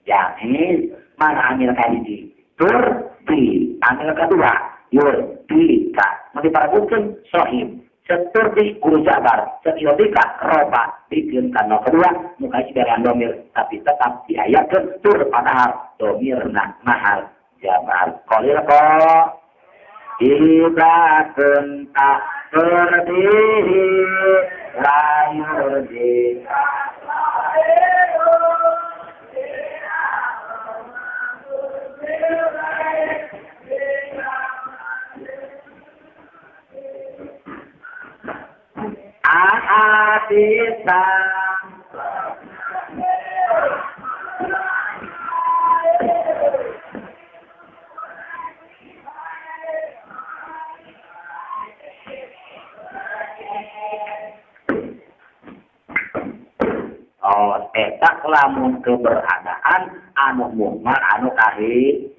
jadi mana amil kadiji turdi amil kedua yur di ka mau diparabutkan sohib seturdi guru jabar setiodika roba bikin karena kedua muka sidaran domir tapi tetap diayatkan tur padahal domir nak mahal jabar kolir kok ibrakun tak berdiri layur di ahadisa etak lamun keberadaan anu muhmal anu kahit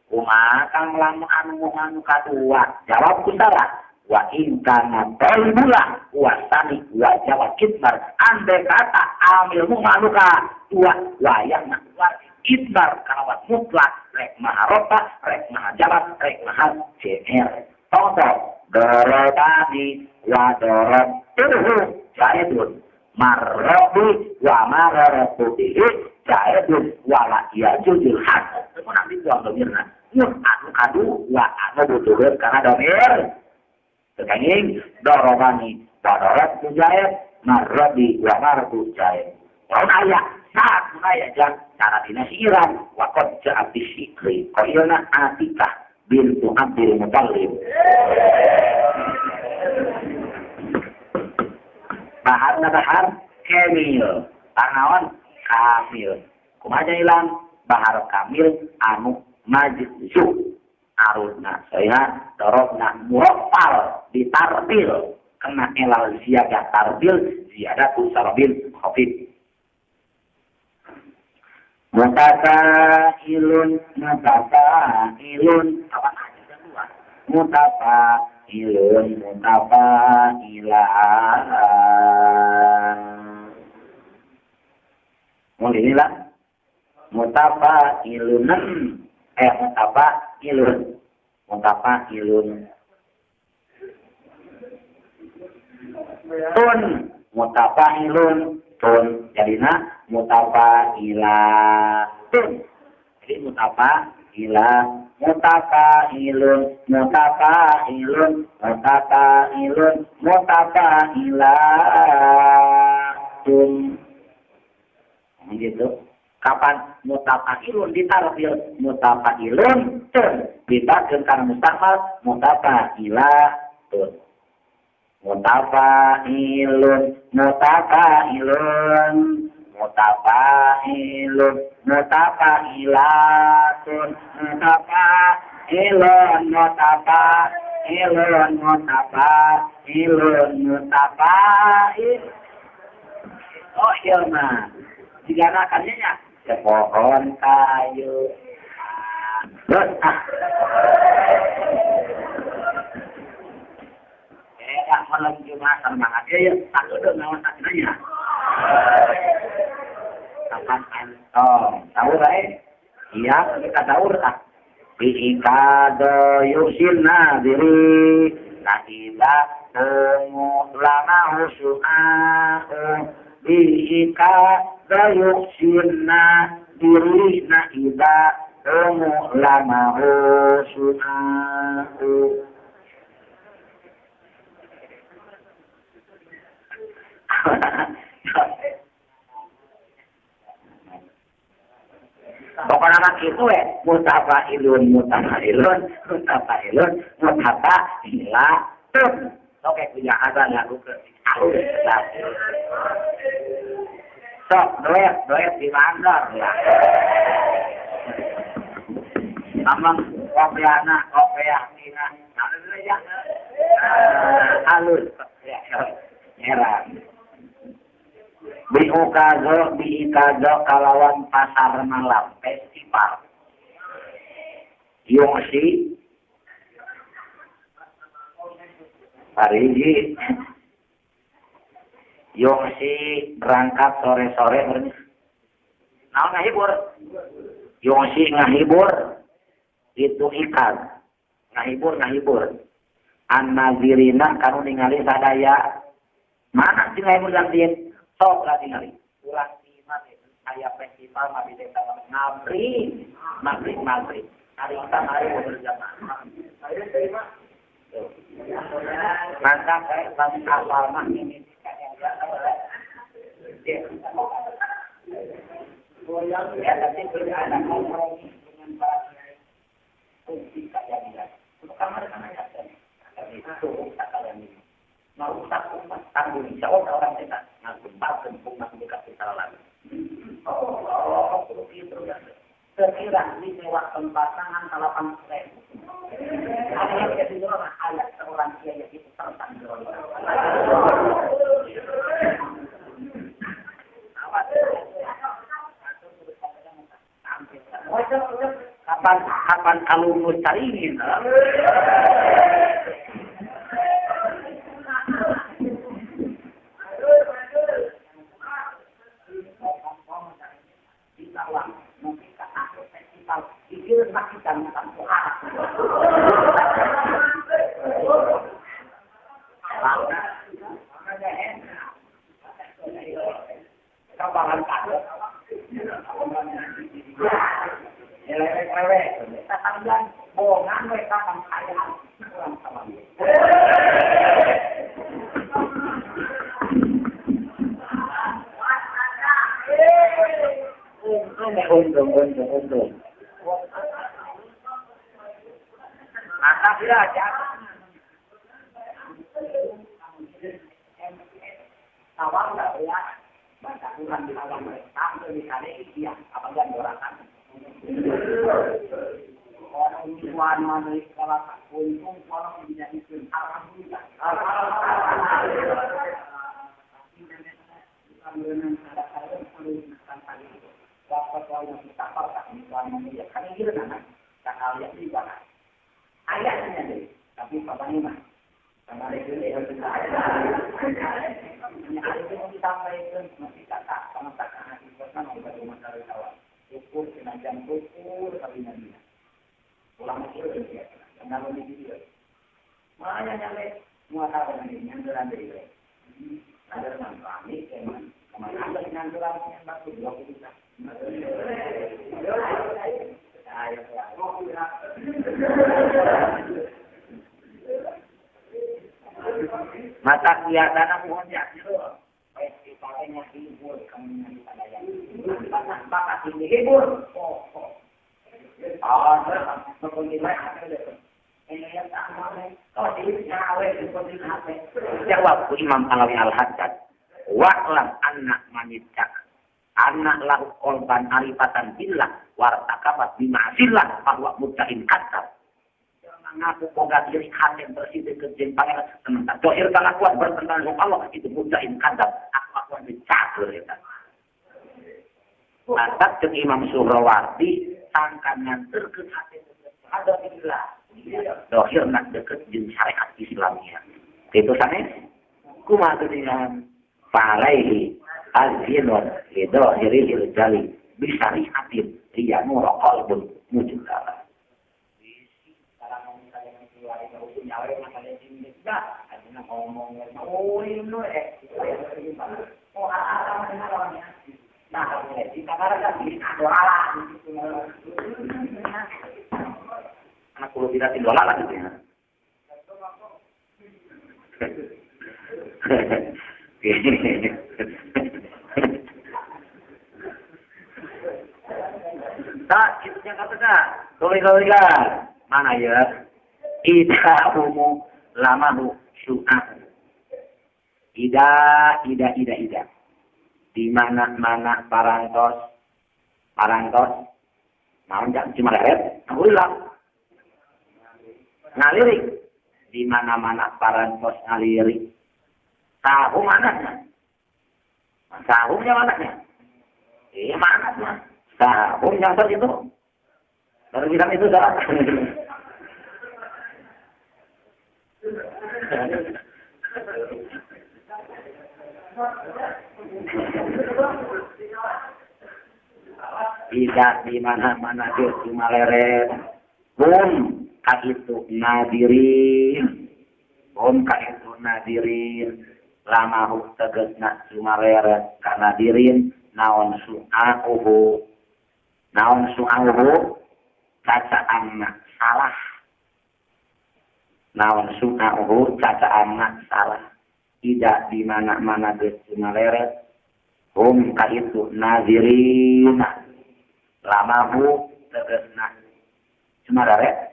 kumaha kang lamun anu kadua jawab kusara wa in kana talbula wa sani wa jawab kitbar andai kata amil muhmaluka dua wayang nak wa kitbar kalawat mutlak rek maharota rek mahajawab rek mahal cr contoh dorotani wa dorot tuhu jaidun marrabi wa marrabutihi jaidun wala yajujul had itu nanti buang domirna anu kadu wa anu butuhun karena domir sekenging dorobani wadorat mujaid marrabi wa marrabu jaid laun ayat saat munaya jang cara dinasiran wakot ja'abdi syikri koyona atikah bintu abdil mutallib bahar kamil tanawan kamil kumaha hilang bahar kamil anu majzu aruna saya dorobna muwaffal ditarbil kena elal ziyadah tarbil ziyadatu sarabil khafif mutafailun apa aja dua mutafailan Mulinilah mutapa ilunan mutapa ilun tun mutapa ilun tun jadina mutapa ilatun jadi mutapa ila mutapa ilun ilatun gitu. Kapan mutafa'ilun ditarfil mutafa'ilun dibagi karena mustaqbal mutafa'ilatun mutafa'ilun mutafa'ilatun mutafa'il oh iya mah diganakannya ya pohon kayu terus malam Jumat semangat ya tak udah ngawas akhirnya kapan antong tahu iya kita tahu biikado yusilna diri nahiba temu lama usuha biikado yusilna diri nahiba temu lama usuha pokoknya anak itu mutafa'ilun oke punya azan lagu ke sok doet di langgar ya memang kopiana tina halus ya heran biikazo kalawan pasar malam festival Yongsi Pariji Yongsi berangkat sore-sore nah ngahibur Yongsi ngahibur itu ikan ngahibur an-nazirina kanu ningali sadaya mana sih ngahibur gantiin sok lah tinggali ulah simat aya festival mah di desa maghrib hari kita hari berjamaah ayo terima mantap kami awal mah ini goyang ya tapi ada kompromi dengan para politika yang ada kamar sana ya itu kalian ini mau tak tanggung jawab orang kita tempat tempat dikasih salah lagi. Oh, begitu ya. Sekira di sewa tempat tangan salapan saya. Ada yang jadi orang ayat seorang kiai itu tentang kapan kamu mustahil? Untung. Maka belajar. Awal nggak ya, baca Quran di awal mereka, misalnya dia apa yang dorakan. Orang tuan mana sekolah untung kalau tidak ikut alhamdulillah. Dapat orang kita pakai misalnya dia kan gitu kan, hal yang dibahas. Ayatnya deh, tapi bapaknya mah Kemarin ini yang kita sampaikan masih kata sama kata hati kita nomor rumah dari kawan. Ukur senajam ukur kali nabi. Ulama itu dia. Kenapa begitu? Makanya nyampe muatan ini yang berandai. Ada teman kami memang kemarin ada yang berandai yang bagus dua kita. Mata kelihatan aku hanya itu. Pakainya hibur, kami nanti pada yang bakat ini hibur. Jawab Imam Alawi Al-Haddad. Wa'lam anak manitcak. Anak lahu kolban arifatan billah. Wartakabat bima'asillah. Bahwa muddain katab. Mengaku boga diri hati yang bersih dan kerjaan pangeran sementara dohir kelakuan bertentangan dengan Allah itu muddain katab. Aku dicatur ya kan. Lantas ke Imam Suhrawardi sangkan nganter ke hati ada ilah. Dohir nak deket jeung syariat Islamnya. Itu sanes kumaha dengan falaihi al-jinun lidohiri il-jali bisyariatin liyanu qalbun mujudala. Anak kulo tidak tindola lah gitu ya. Tak, itu yang kata Koli-koli mana ya? Ida umu lamahu syu'ah. Ida. Di mana parantos. Naon jak cuma leret, ulang. Ngalirik. Di mana parantos ngalirik. Tahu mananya? Tahunya mananya? Mananya? Tahu yang itu. Baru bilang itu dah. Tidak di mana-mana dia cuma leret. Kaitu nadirin. Lama tegesna cuma leret karena nadirin naon su'ahuhu cacaan salah. Naon su'ahuhu cacaan salah. Tidak di mana-mana dia cuma leret. Kaitu nadirin. Lamahu tegesna cuma leret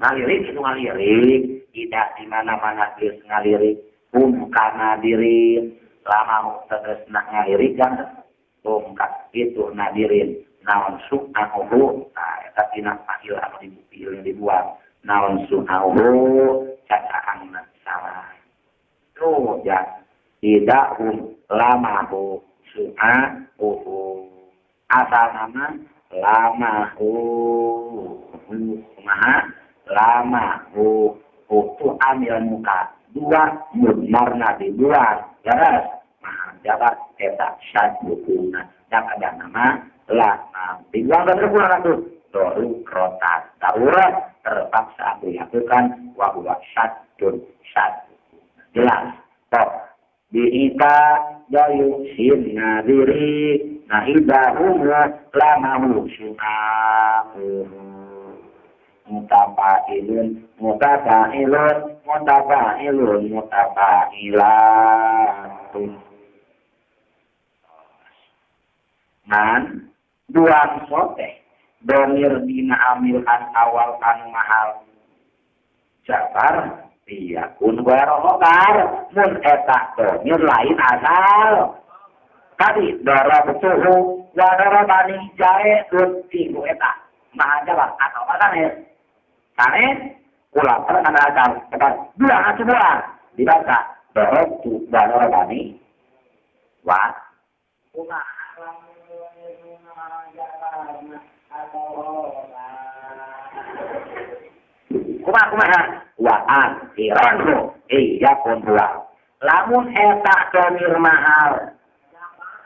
ngalirik itu ngalirik tidak di mana-mana dia ngalirik kana dirin lamahu tegesna ngalirik kan itu nadirin naon su'ahu eta tina fa'il anu dibuang naon su'ahu cacaan salah tuh ya tidak lamahu su'ahu asal nama lamahu itu amil muka dua mudmarna di dua jelas jabat eta syadukuna dan ada nama lama dibuang dan terpulang itu doru krotas daurat terpaksa dilakukan wahwa syadun jelas toh diita dayu sin nadiri nahidahu lamahu syu'ahu mutafa'ilun man duang soteh domir dina amilkan awal kanu mahal jabar iya kun barokar mun eta domir lain asal tadi darah betuhu wadara bani jae dunti ku eta maha jabar atau apa ya kane ulang karena ada dua semua dibaca berotu darah bani wa kuma kumaha waan tiranhu iya kondual lamun eta domir mahal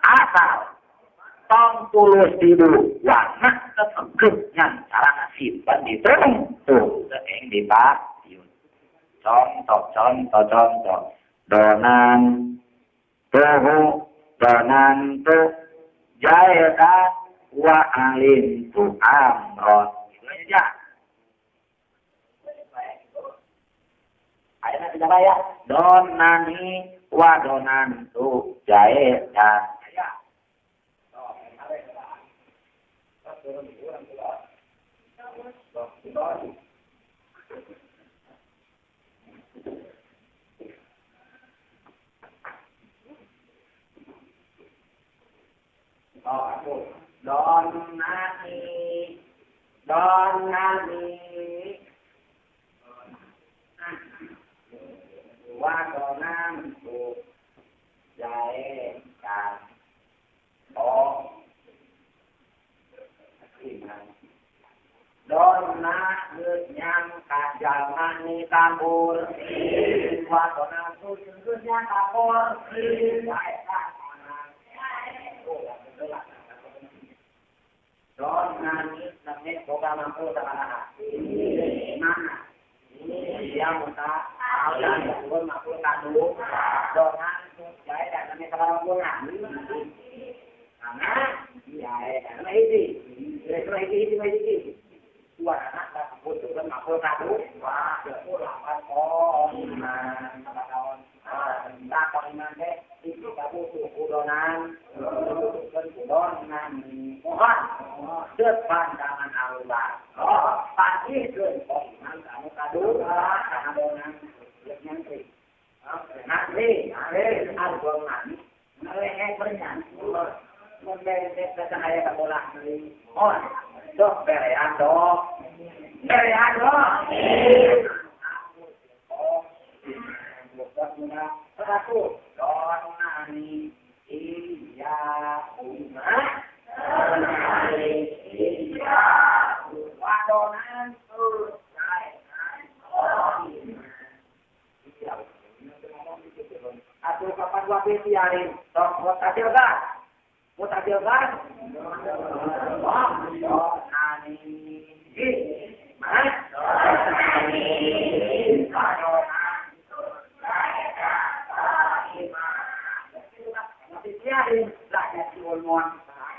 asal tong tulus tidu warna tetegep ngan cara simpen di tuh yang dipak contoh donan tuh jaya wa alim tu amron itu aja. Ayatnya tidak ya. Donani wa donan tu jaya dan Donani wa donan tu jae kan dona nyang kajangan ni kabur wa donan tu nyang kabur jae kan donani namanya boga mampu takana mana dia muta dan pun mampu kadu donan jaya dan namanya kalau bunga karena jaya dan namanya ini dua anak dan mampu kadu wah pulang tahun tak iman deh itu kamu tuh donan mohon sepandangan Allah pasti iman kamu kadu karena donan nanti album nanti bernyanyi memberi saya kamulah mohon dok berean dok satu donani iya umat donani iya wadonan tuh atau kapan waktu siarin tok mutadilkan donani mas donani wadonan siarin rakyat ulmon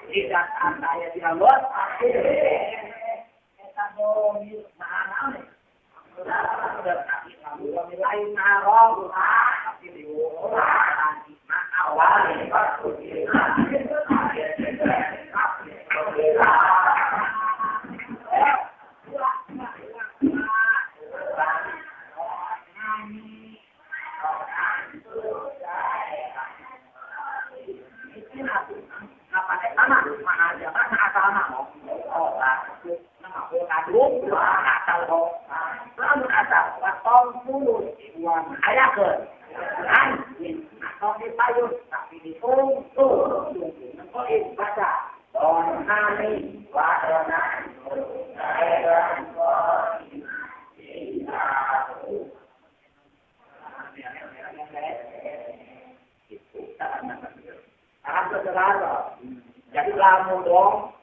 tidak saya tidak buat kita domir mana nih lain narong tapi di awal tapi di baca donani wadonan jadi kamu dong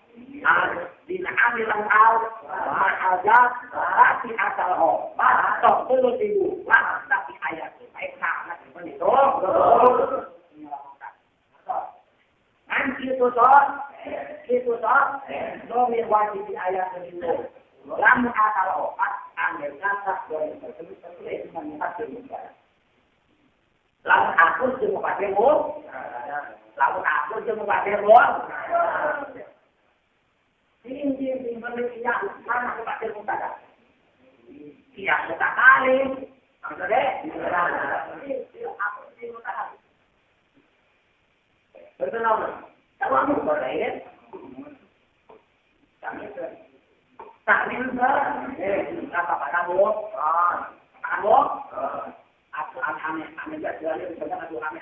dina amil al mahajat tapi asal ho tok puluh ribu tapi ayat baik sangat itu kan itu toh domir wajib di ayat itu lamun asal ho ambil kata itu lamun aku cuma pakaimu lamun aku cuma pakaimu ini memiliki mana kepada mutada iya muta kali maksudnya aku di mutada betul kalau kamu boleh kami apa kamu aku ame jadi benar aku ame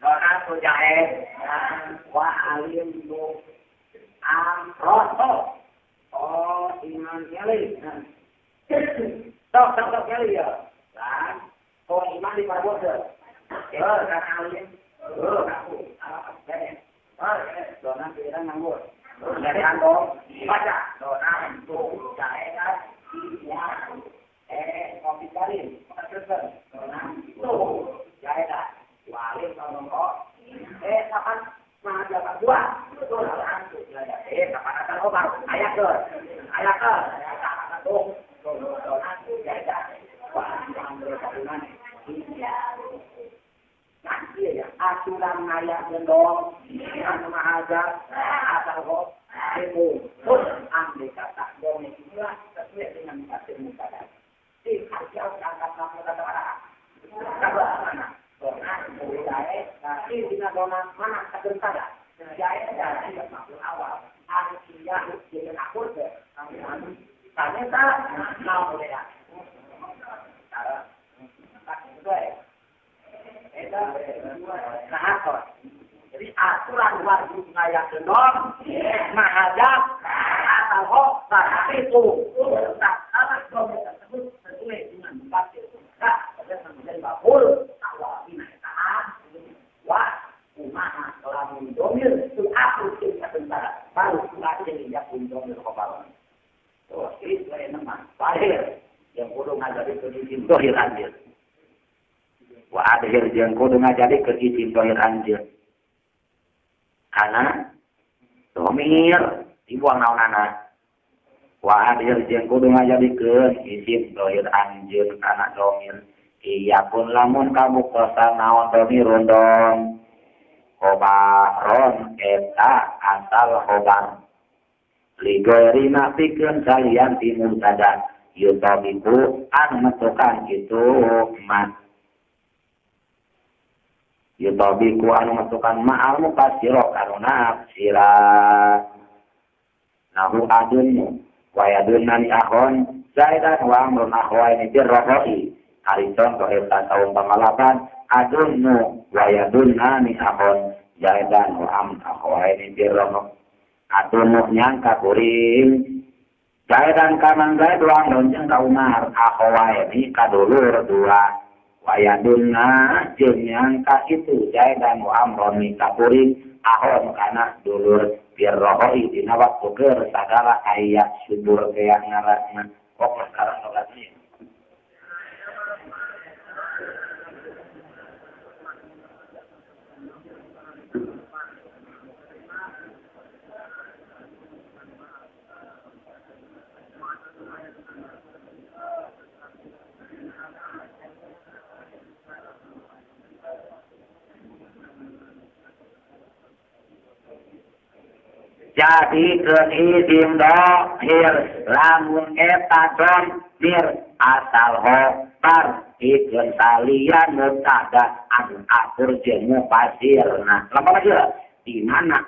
Donan tu jahe wa alim tu Amroto. Oh, iman nyali. Tok nyali ya. Kan, oh iman di parabot. Kan alim. Aku. Dona kira nganggur. Dari ando baca dona tuh saya kopi kali dona tuh saya wali kalau kapan mengajar gua tuh kapan akan obat ayat tuh tuh dona saya wah ambil tabungan ya, aturan ayat gendong, yang mengajar, asal kok, itu, terus ambil kata dong itulah sesuai dengan kata muka. Si hasil kata kalau mana, dona budaya, tapi bila dona mana kebentar, saya tidak maksud awal, harus dia dengan aku deh, tanya tak, mau boleh tak, jadi aturan wajib ngayak gendong, mahajab, atau hok, tapi itu tak salah dong tersebut sesuai dengan batil. Tak ada kemudian bakul, awal binatang, wah, umaha kelamin domir itu aku cinta sebentar, baru sudah jadi pun domir kobaran. Tuh, ini saya nama, bahir yang kudu ngajari kejadian dohir anjir. Wah, akhir yang kudu ngajari kejadian dohir anjir. Karena domir dibuang naon-naon. Wah, akhir yang kudu ngajadikeun isim dohir anjeun kana domir. Iya pun lamun kamu kosa naon domirun dong. Khobaron eta asal khobar. Ligorina pikeun salian ti mubtada. Yutabiku an metukan itu mat. Yutabiku anu metukan ma'al mukasiro karuna sira nahu adun wayadun nani ahon zaidan wa amrun akhwaini birrohoi harison koheta tahun pangalapan adunnu wayadun nani ahon zaidan wa amrun akhwaini birrohoi adunnu nyangka kuring zaidan kaman zaid wa amrun jangka umar akhwaini kadulur dua wayadunna jeung nyangka itu zaidan wa amron mikapuring ahon kana dulur birrohoi dina waktu keur sagala ayat subur kayak ngaranna kok sekarang logatnya jadi isim dohir lamun eta domir asal hobar ikeun salian mutada anu akur jeung mufasir. Nah, lama lagi di mana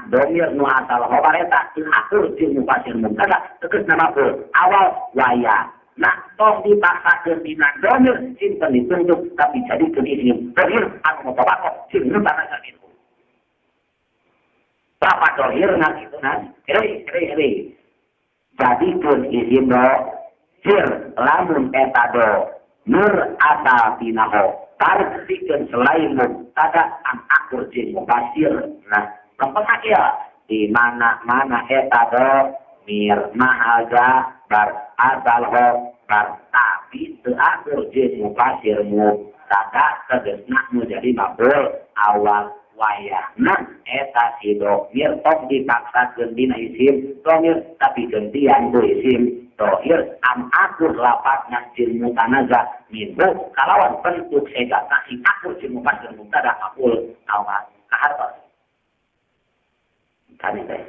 domir nu asal hobar eta akur jeung mufasir mutada tegas nama pun awal waya. Nah, tong dipaksakeun dina domir simpen ditunjuk tapi jadikeun isim dohir anu mutawakil jeung mutana gitu. Bapak dohir nang itu nang kiri. Jadi pun isim dohir lamun eta do nur ata tinaho tartikeun selain mubtada an akur jeung mufasir. Nah, lempeng ya di mana eta do mir mahaza bar asal ho bar tapi teu akur jeung mufasir mubtada tegasna nu jadi maf'ul awal wayahna eta si domir tok dipaksakeun dina isim domir tapi gantian ku isim dohir am akur lapatna jeung mutanaza minhu kalawan bentuk segata sing akur jeung mufasir mubtada maf'ul awal kahartos tadi teh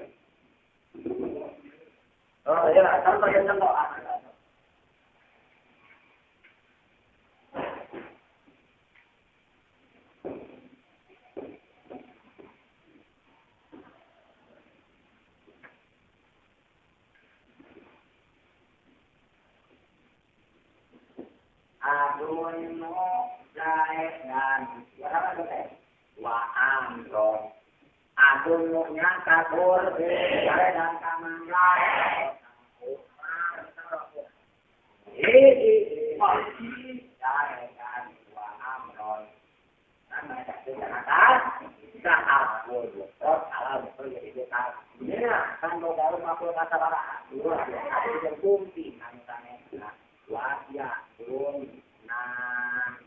ya contoh yang contoh adun no zaidan wa amron an Agunnya kabur jare dan kamangrai. Jare dan wa amron. Nama satu kata sahabul betul alam betul jadi kita. Ya, kan baru makhluk kata bara. Dua ada yang bumti misalnya. Wajah turun nah.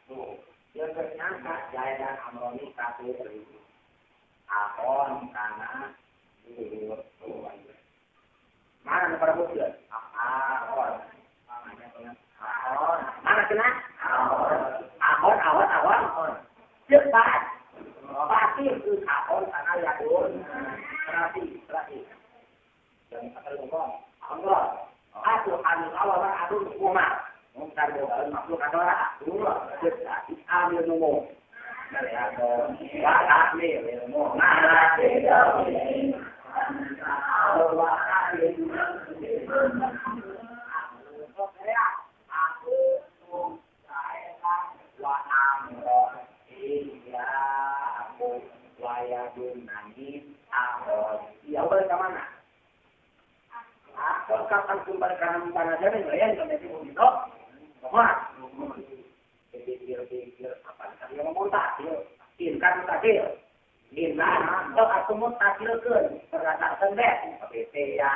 Tuh. Yang ternyata jaya dan amroni kabur itu. Ahon karena dulu mana para bukti? Ahon. Ahon. Mana kena? Ahon. Cepat. Pasti itu ahon karena ya turun. Berarti. Jangan pakai ngomong. Allah. Aku awal aku rumah. Bukan bukan makhluk adalah dua jadi ambil nomor dari aku ambil nomor mana tidak Allah aku wa amro iya aku wayadun nangis amro ya boleh ke mana aku kapan kembali kanan tanah jadi yang itu begitu. Wah, pikir apa tadi yang mau takil, inkan takil, inna, kalau aku mau takilkan, terasa sendek, tapi ya,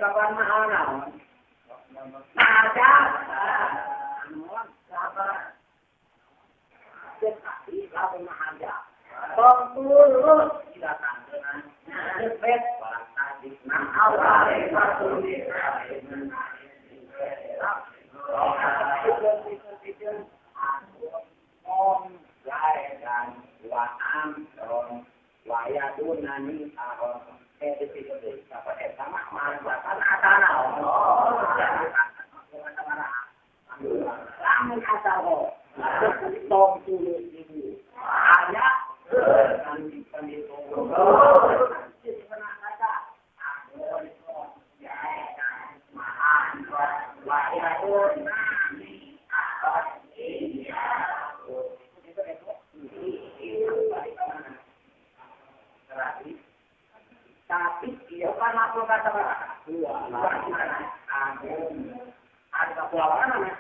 kapan mahal ada tetapi kalau ada pengurus silakan dengan sebet barang tadi nah awal tapi dia kan makhluk kata ada pelawanan namanya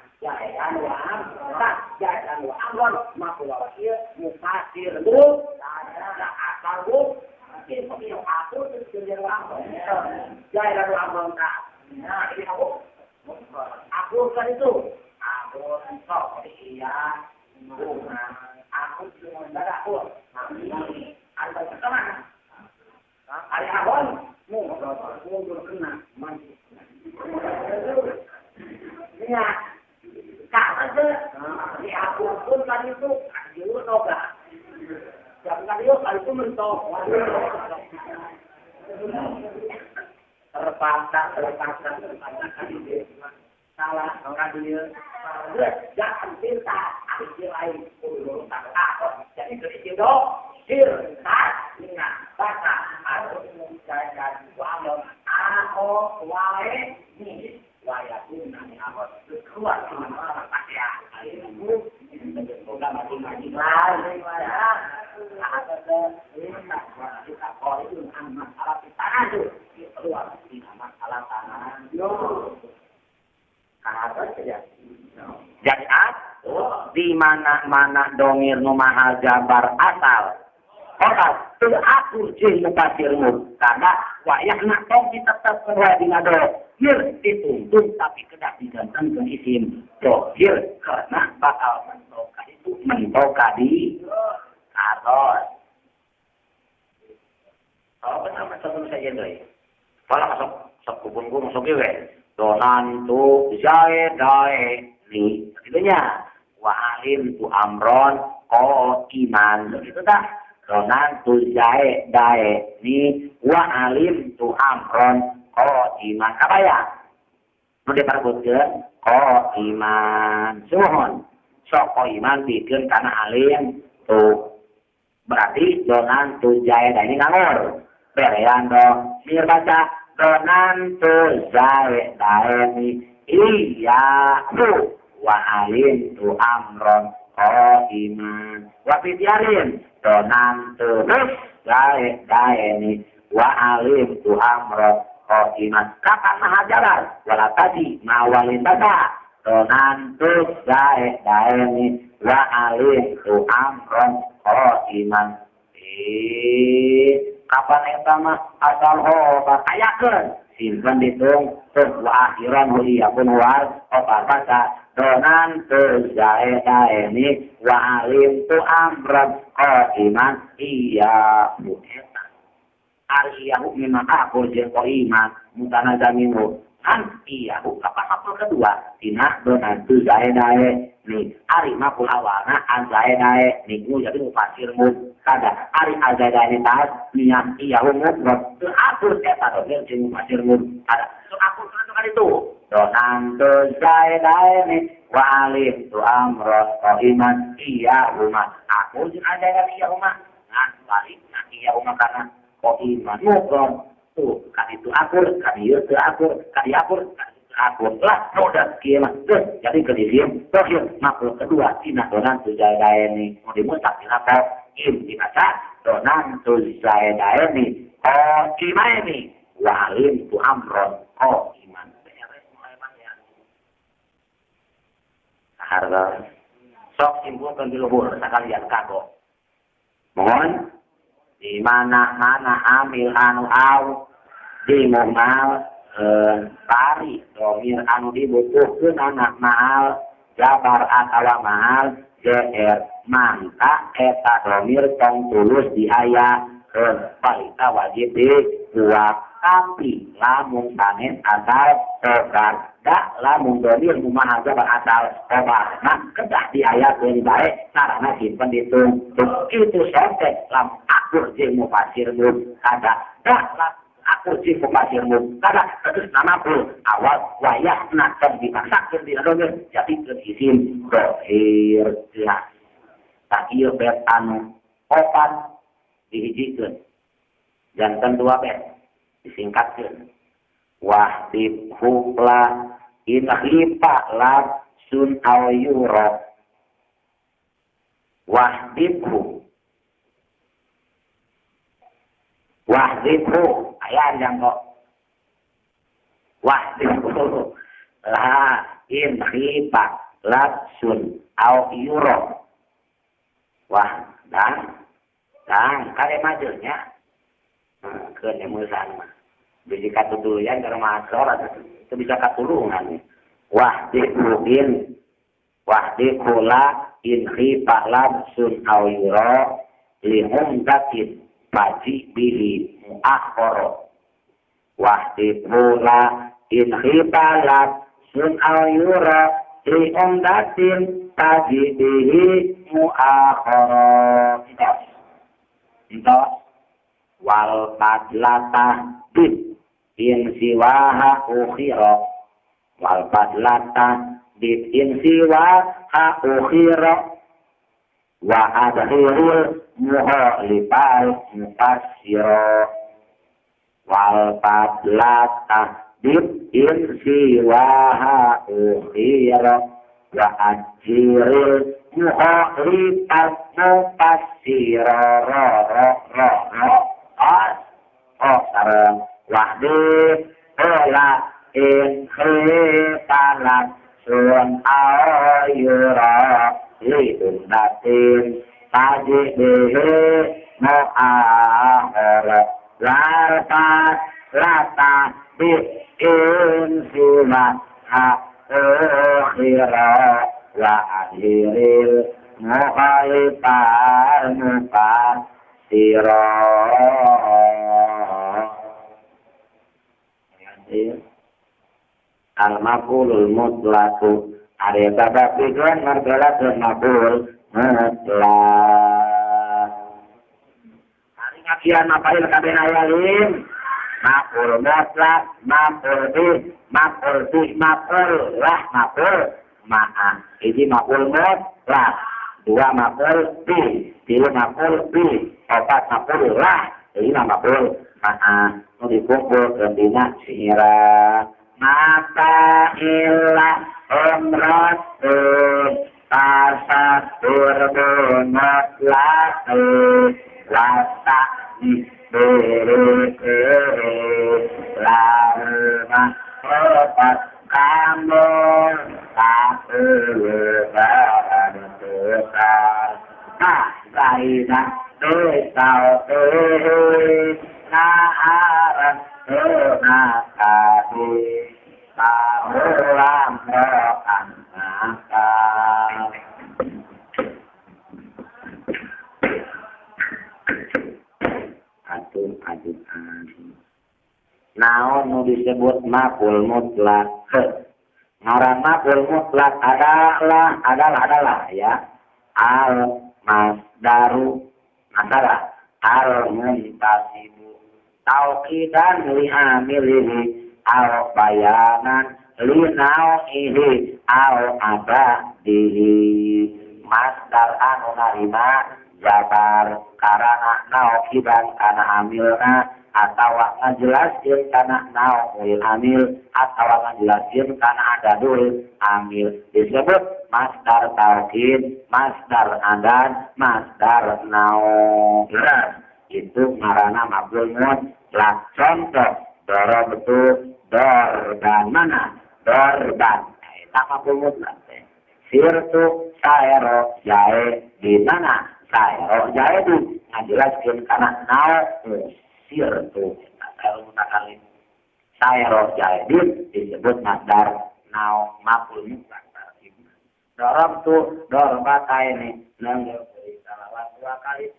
jaya dan amron makhluk dia mufasir bu ada akal bu mungkin pemilu aku terus jaya dan amron tak nah ini aku kan itu aku sok iya aku cuma ada aku ada pertama ayah abon mau kena mandi ya kak aja di aku pun kan itu dulu toga jangan kali itu mentok terpaksa salah orang dia jangan cinta akhir lain dulu tak jadi itu ingat baca aku mengucapkan wa'alom aku wae ni wayakun nami aku keluar dari mana pakai ilmu semoga masing-masing lain ada kita kau itu masalah tanah tu keluar dari masalah tanah karena saja jadi di mana dongir nu mahal jabar asal orang teratur jin mukasirmu karena wayahna tong tetap sesuai di ngado hir dituntun tapi kedak digantung ke isim dohir karena bakal mentoka itu mentoka di karos bersama sebelum saja doi kalau masuk kubung masuk juga donan tu jae dae ni itunya wa alim tu amron ko iman begitu dah donan tu jae dae ni wa alim tu amron ko iman apa ya nu diperbutkeun ko iman suhun sok ko iman bikin kana alim tuh berarti donan tu jaeda ini nganggur berean dong mir baca donan tu jaeda ini iya hu wa alim tu amron iman wa fitiarin donan tu jaeda ini wa alim tu amron iman kapan mahajaran wala tadi mawalin tata donan tu jaeda ini wa alim tu amron iman kapan eta mah asal ayakeun simpen ditung terus wa akhiran huliyapun war baca donan tu jaeda ini wa alim tu amran iman iya bu eta ari yahu memang aku jeung iman mutana zaminu kan iya bu kapan makul kedua tina donan tu jaeda ni ari makul awalna anjaeda ni jadi mufasirmu kada ari ajaida ini tas niat iya umum teratur eta domir jeung mufasirmu kada so aku kan itu donan tu jaeda ini wa alif tu amro iman iya umma aku jeung ajaida iya umma nah balik iya umma kana iman mukron tuh kan itu akur kan ieu teu akur kan diakur akur lah udah kiamat jadi kedirian terakhir makhluk kedua tina donan tu jaeda ini mau dimutak apa im dibaca donan tu jaeda ini iman ini walim tu amron iman beres iman ya harga sok simpulkan di luhur sekalian kago mohon di mana amil anu au di mumal pari domir anu dibutuhkeun anak mahal jabar atawa mahal jr mangka eta domir tong tulus diayakeun paita wajib dibuat tapi lamun sanes asal tobat da lamun domir kumaha jabar asal tobat nah kedah diayakeun bae sarana simpen ditung kitu sontek lam akur jeung mufasirmu kada da aku sih pembahasanmu kada terus nama pun awal wayah nak dipaksakan di dalamnya jadi keizin dohir jelas tak iya bet anu opat dihijikeun jantan dua bet disingkatkeun wahdib hukla inhipa lab sun awyura wahdibhu wahdibhu ayat yang kok wahdibhu la in khipa lapsun au yuro wah dan kare majunya ke nemusan mah bisa katuluyan ke rumah sholat itu bisa katulungan wahdibhu la in khipa lapsun au yuro lihum datin baji bihi muakhoro wahdibula in khibalat sun al-yura li umdatin baji bihi muakhoro itu wal padlata bid in siwaha ukhiro wal padlata bid in siwaha ukhiro wa adhirul muhalifal mufassiro wal padlata bid insiwaha ukhira wa adhirul muhalifal mufassiro sarang wahdib ola in khitalat sun ayura lidun datin taji bihi mu'ahara larpat lata bi'in sima ha'ukhira wa akhiril mu'alifal mufassira al-maqulul mutlaqu ada babak tujuan margalah maqul mutlaq hari ngakian mapail kabeh ayalim maqul mutlaq maqul lah maqul ma'a ini maqul mutlaq dua maf'ul bi, tilu maf'ul bi, opat maf'ul lah, lima maf'ul ma'a. Nu dikumpulkeun dina sira mata ilah umratun tasatur bunat latun lata beri lama obat kamu tak lebaran tukar tak lainah desau naharan tunakadi paulam rokan nakal. Adun. Naon nu disebut maf'ul mutlak? Ngaran maf'ul mutlak adalah ya. Al masdaru masalah al muntasibu tauqidan li amilihi al bayanan li nau'ihi al abadihi. Masdar anu narima jabar karana nauqidan kana amilna atawa ngajelaskeun kana nau'il amil atawa ngajelaskeun kana adadul amil disebut masdar taukid, masdar adan, masdar nau. Itu ngaranna maf'ul mutlak. Contoh darabtu darban mana? Darban. Eta maf'ul mutlak. Sirtu saero jae di mana? Saero jae di ngajelaskeun kana nau. Sirtu kalau mutakallim saero jae di disebut masdar nau maf'ul mutlak. Darabtu darbataini nang salawat dua kali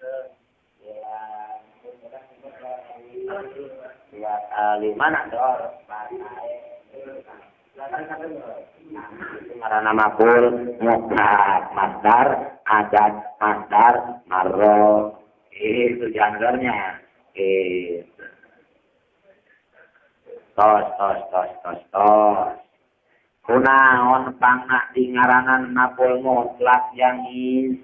dua kali mana karena maf'ul mutlak masdar adat masdar marro itu jandarnya tos kunaon pangna di ngaranan maf'ul mutlak yang is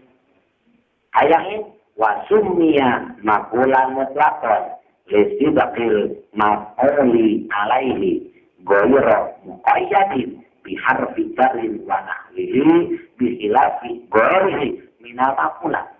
ayahin wasumia maf'ulan mutlaqan lisibaqil maf'uli alaihi ghayra muqayyadin biharfi jarrin wa nahwihi bihilafi ghayrihi minal maf'ulat.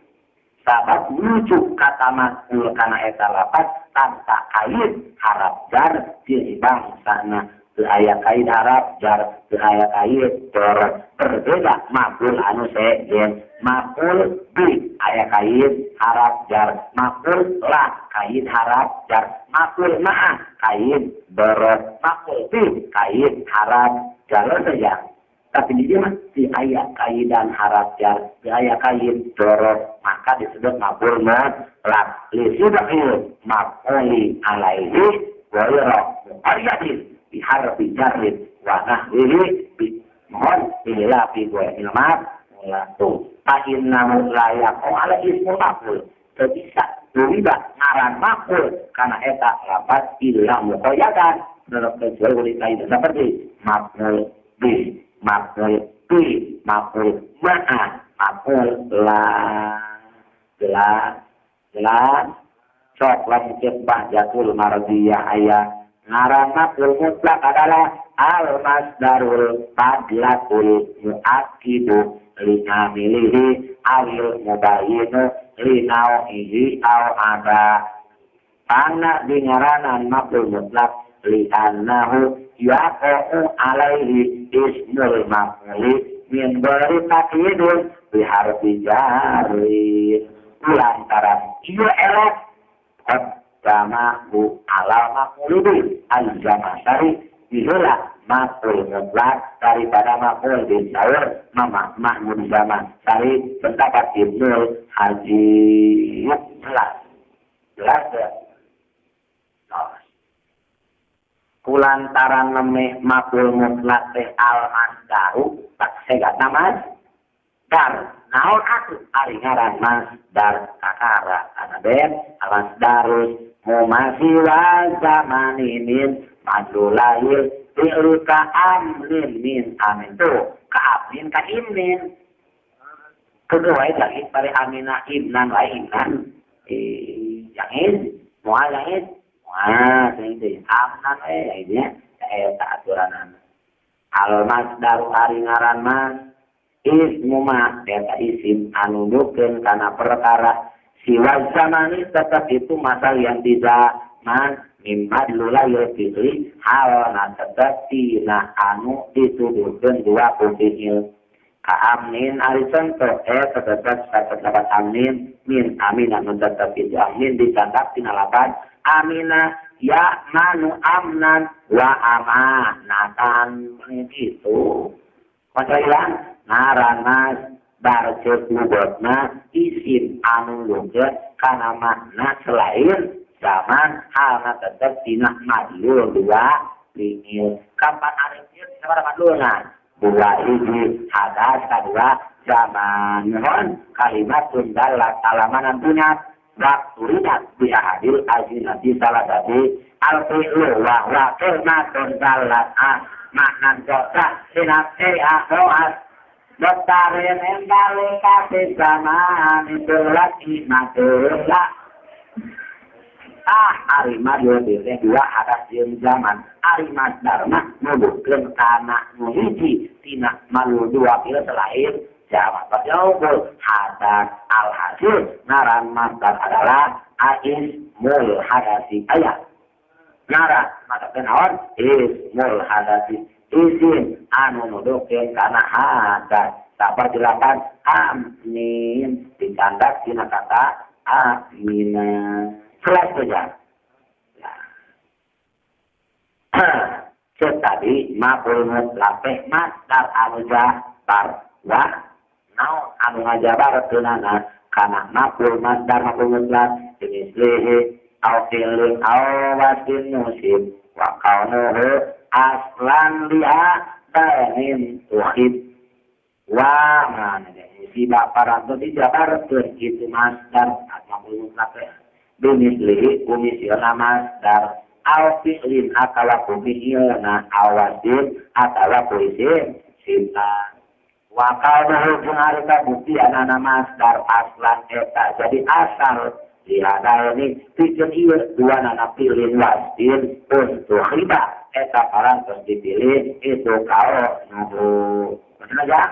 Sabab menuju kata maf'ul kana eta lapat tanpa kait harap jar tinimbang sana aya kait harap jar aya kait berbeda maf'ul anu sejen maf'ul bi aya kait harap jar maf'ul la kait harap jar maf'ul ma'a kait berat maf'ul bi kait harap jar saja. Tapi di sini si ayat kait dan harap jar si ayat kait berat maka disebut maf'ul mutlak lisibaqil maf'uli alaihi ghayra muqayyadin biharfi jarrin wa nahwihi bi mohon inilah fi ghayil maf'ulatu fa innahu la yaqau ala ismul maf'ul bisa berubah ngaran maf'ul karena eta lapat illa muqayyadan dalam kecuali kaidah seperti maf'ul bi maf'ul bi maf'ul ma'a maf'ul la jelas sok lamun bahjatul mardiyah ayat ngaran maf'ul mutlak adalah al-masdarul fadlatul mu'akkidu li amilihi awil mubayyinu li nau'ihi aw ada panna di ngaranan maf'ul mutlak li annahu yaqa'u alaihi ismul maf'uli min bari takyidun biharfi jarrin lantaran ieu elok jamahu ala maf'ul al-jamasari diheula maf'ul mutlak daripada maf'ul bisaur mahmud zaman sari pendapat Ibnu Haji jelas ya kulantaran nemeh maf'ul mutlak teh al-masdaru tak segat nama dar naon atuh ari ngaran masdar kakara kana ben al-masdarus mumasi wa zamanimin madulahir fi'luka amrin min amin tuh ka amin ka imin kedua lagi pada amina ibnan lainan jangin mual jangin mual sehingga amnan ini tak aturanan al masdar ari ngaran mas ismu ma eta isim anu nukeun kana perkara siwa zamani tetap itu masa yang tidak man mimad lula yaitu hal na tetap tina anu dituduhkeun dua kumpil Amin ari contoh tetap amin min amin anu tetap itu amin dicatat tina lapan amina ya manu amnan wa amanatan itu pacailan naranas barcet nubotna isim anu lugat kana makna selain zaman halna tetap tina madlul dua lingil kapan arifnya sabaraha madlulna dua hiji hadas kadua zaman non kalimatun dalat alamanan punya waktu ridat biahadil ajinati salah satu al-fi'lu wa kalimatun dalat maknan dosa sinate akhoat dotarin endale kasih zaman itu lagi maturlah Arimad yodire dua hadas yang zaman Arimad dharma nubuhkeun kana nuhiji tina malu dua pila selain jawab jawab hadas alhasil ngaran masdar adalah ismul hadasi ayat ngaran mata kenaon ismul hadasi isim anu nuduhkeun kana hadas sabar jelakan amin dicandak tina kata amina kelas saja. Tadi mapul mutlaqeh masdar anu jabar wa naon anu ngajabar tunana kana mapul masdar mapul mutlaq jenis lihi au fi'lin au wasin musib wa kaunuhu aslan liha dainin tuhib wa mana musibah paranto dijabar itu masdar mapul mutlaqeh bimislihi kumisirna masdar al fi'lin akala kumisirna awasin akala kuisim sinta wakal berhubung harga bukti anana masdar aslan eta jadi asal lihada ini pikir iya dua nana pilin wasin untuk riba eta parantos dipilih itu kau nadu bener aja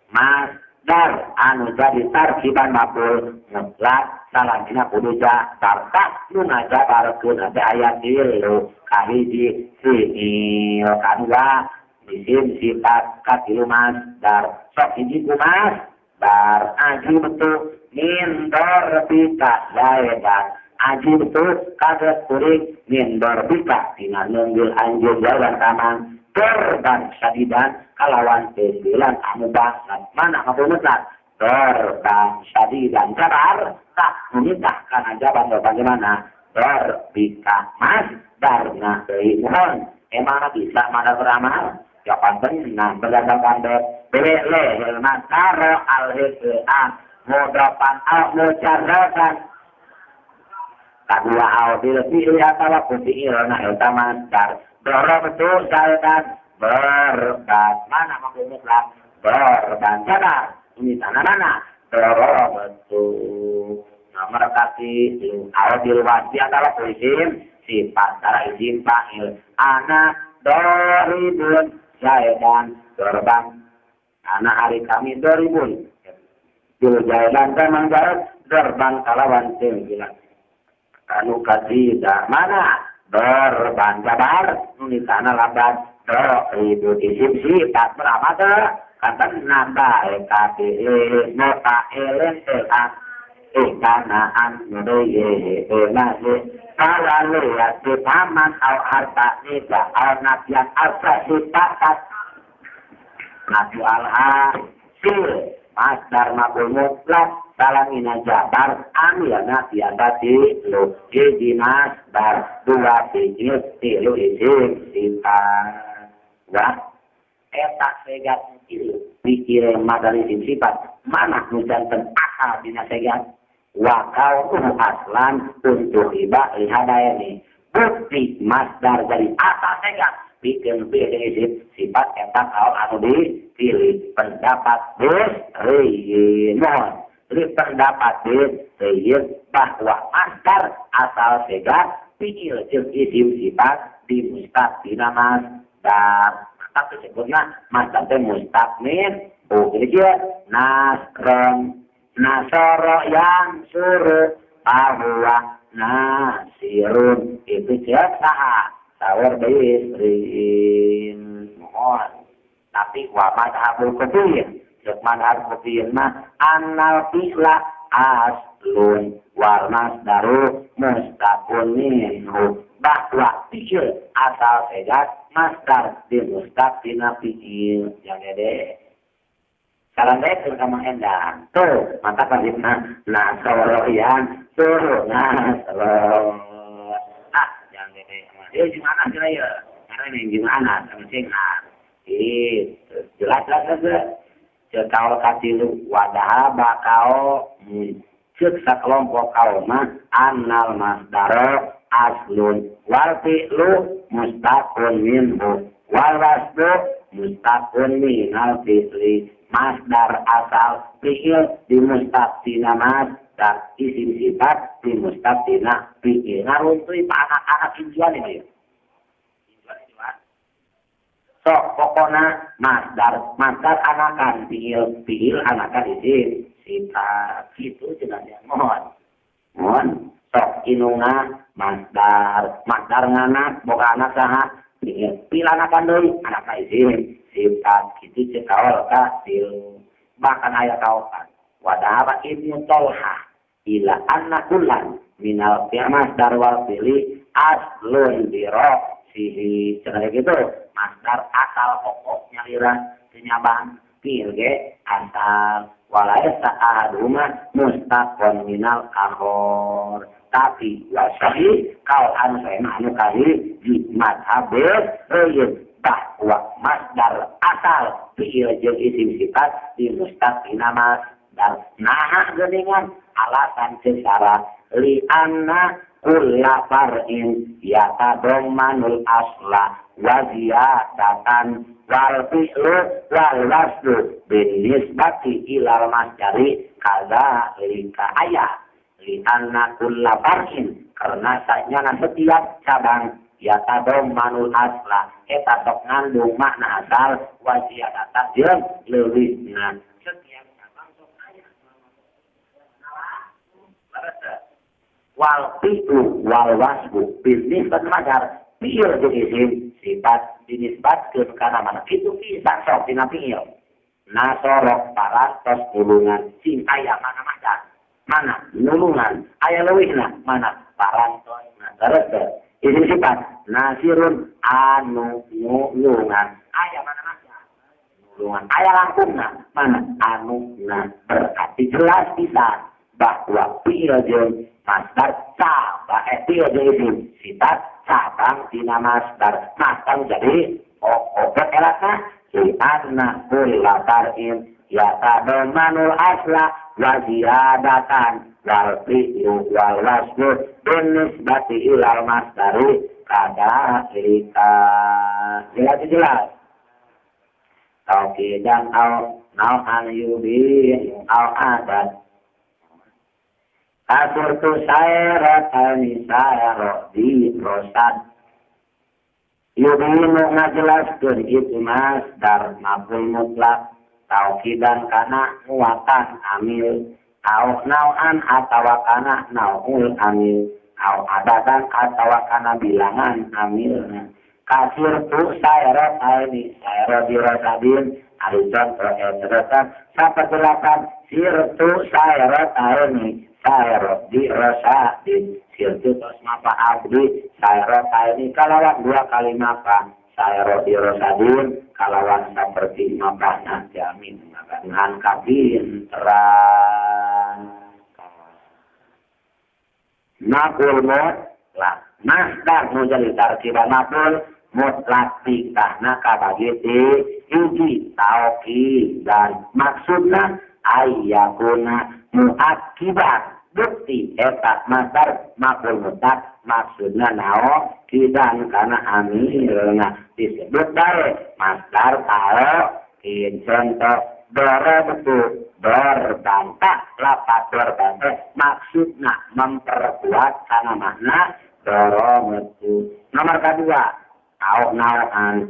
masdar anu jadi tarkiban mapul mutlak salahnya kudu jakarta nu ngajabarkeun ada ayat ieu kahiji fi'il kadua isim sifat katilu masdar sok hiji masdar aji betul min darbika zaidan aji betul kaget kuring min darbika tina neunggil anjeun jalan tamang terbang sadidan kalawan sembilan anu bangsat mana ngapunten terbang sadidan jabar tak meminta karena jawaban bagaimana berbika mas darna mohon emang bisa mana beramal jawaban benar berdasarkan bele nasaro al-hid'ah mudapan al-mujarrakan kedua al-bil fi'li atau fi'il na utama dar doro betul dan berban mana maksudnya berban jabar ini tanah doro betul nomor kasih al-bil wasi adalah isim sifat cara isim fa'il anak doribun jaidan terbang anak hari kami doribun bil jaidan terbang terbang kalawan sembilan anu kasida mana terbang jabar ini tanah lambat doribun isim sifat berapa tuh kata nambah kati nota elen kanaan nudoye nasi kalau ya taman au harta nida au nabian alsa sipakat nabi al-hasil masdar mabul mutlak salamina jabar amil nabi abadi lu jadi masdar dua bijil tilu isim sifat wah etak segat itu pikir madari sifat mana nujanten akal dina segat wakau aslan untuk riba lihada ini bukti masdar dari asal segat bikin pilih sifat eta kaul anu dipilih pendapat Rin mohon pendapat Rin bahwa masdar asal segar fiil jeung isim sifat di mustaqbil masdar maka disebutna masdar teh mustaqbil nasron nasoro yang suruh bahwa nasirun itu saha sawar bisrin mohon tapi wa madhabul kubir cek madhab kubir mah annal fi'la aslun wal masdaru mustaqun minhu bahwa fi'il asal segat masdar di mustaqina fi'il yang gede salam baik sama endang tuh mata pasifna nasoro yang suruh nasoro yang gede gimana kira ya karena ini gimana sama singkat jelas saja kalau kasih lu wadah bakal cek sekelompok kaum annal masdaro aslun wal fi'lu mustaqun minhu wal wasdu mustaqun minal fi'li masdar asal fi'il di mustaqina masdar isim sifat di mustaqina fi'il ngaruntui anak-anak injuan ini so pokoknya masdar anakan fi'il anakan isim sifat itu jelasnya mohon sok inuna masdar nganak boga anak saha fi'il anakan deui anak isim sifat gitu cekawal kasil bahkan ayat taukan wadahaba ibnu tolha ila annakullan minal masdar wal fi'li aslun biro sihi cenah gitu masdar asal pokoknya lira kenyaban fi'il ge asal walaysa ahaduma mustaqon minal akhor tapi wasahi kal anu kali di madhab bahwa masdar asal fi'il jeung isim sifat di mustaqina masdar nah geuningan alasan secara li anna kulla far'in yatadammanul asla wa ziyadatan wal fi'lu wal wasdu bin nisbati ilal masdari kaza lika ayat li anna kulla far'in karena sanya setiap cabang yatadammanul asla eta sok ngandung makna asal wa ziyadatan jeung leuwihna setiap cabang sok aya wal fi'lu wal wasbu bin nisbat madar fi'il jeung isim sifat dinisbatkeun kana mana kitu bisa sok dina fi'il nasorok parantos nulungan sing aya mana madar mana nulungan aya leuwihna mana parantos terus isim sifat nasirun anu nulungan aya mana madar nulungan aya langkungna mana anu berarti jelas bisa bahwa fi'il jeung masdar sabang fi'il jeung isim sifat sabang dina masdar masdar jadi obat elatna li anna kulla far'in yatadammanul asla wa ziyadatan wal fi'lu wal wasdu bin nisbati ilal masdari kada lika jelas tauhid dan au an yubin au adat asurtu sayrat al-nisara di rosad yubinu ngajelaskeun itu masdar maf'ul mutlak taukidan kana muatan amil au nau'an atawa kana nau'ul amil au adatan atawa kana bilangan amilna kasirtu sayrat al-nisara di rosadin arisan terus sapatulakan sirtu sayrat al-nisara sayro di rosadin sirtu tos mapa abdi sayro ini kalawan dua kali mapa sayro di rosadin kalawan seperti mapa jamin maka dengan kabin terang makul mutlak masdar menjadi tarkiban makul mutlak tikahna kabagiti hiji tauki dan maksudna ayyakuna muakibat bukti eta masdar maf'ul mutlak maksudna naon kidan kana amilna disebut bae masdar kalau contoh betul berbantah lapat berbantah maksudna memperkuat karena makna dorometu. Nomor kedua au nawan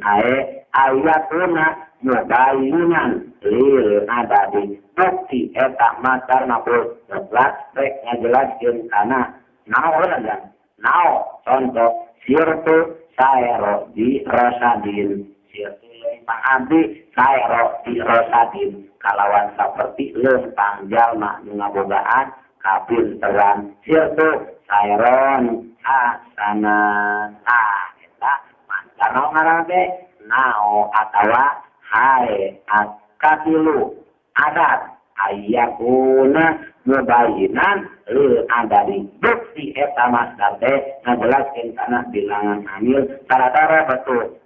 ayatuna mubayyunan lil adadi bukti eta masdar maf'ul mutlak rek ngajelaskeun kana naon dan nao contoh sirtu saero di rosadin sirtu lempang abdi saero di rosadin kalawan seperti lempang jalma nu ngabogaan kapinteran sirtu saeron hasanan eta masdar naon ngaranna teh nao atawa hae katilu adat ayakuna mubayyinan lil adadi bukti eta masdar teh ngajelaskeun kana bilangan amil saradara betul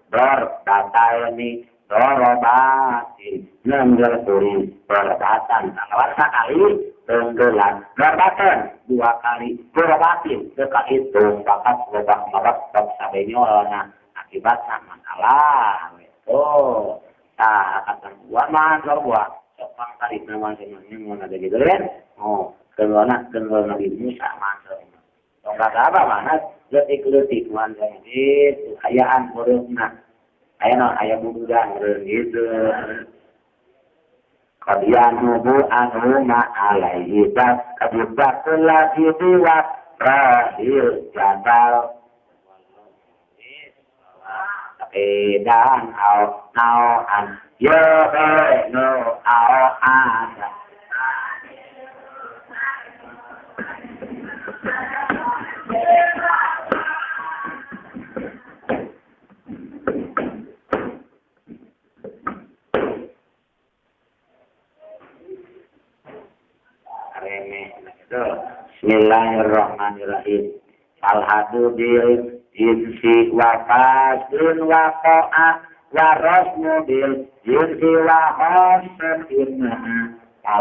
batalni dorobatin nengger turi dorobatan kalawan sakali tenggelan dorobatan 2 kali dorobatin teka itu bakat babak sabenyolna akibatna masalah oh kata buah mah buah sepang tarik nama semuanya mau ada gitu kan oh kenapa Nabi Musa masuk tongkat apa mana letik mana itu kayaan burukna ayah budak gitu kalian nubu anu alaihi tas kadibakul lagi diwa rahil jadal dan au yo no au ada Bismillahirrahmanirrahim. Alhadu bil insi wa fasun wa qa'a wa rasmu bil insi wa hasan inna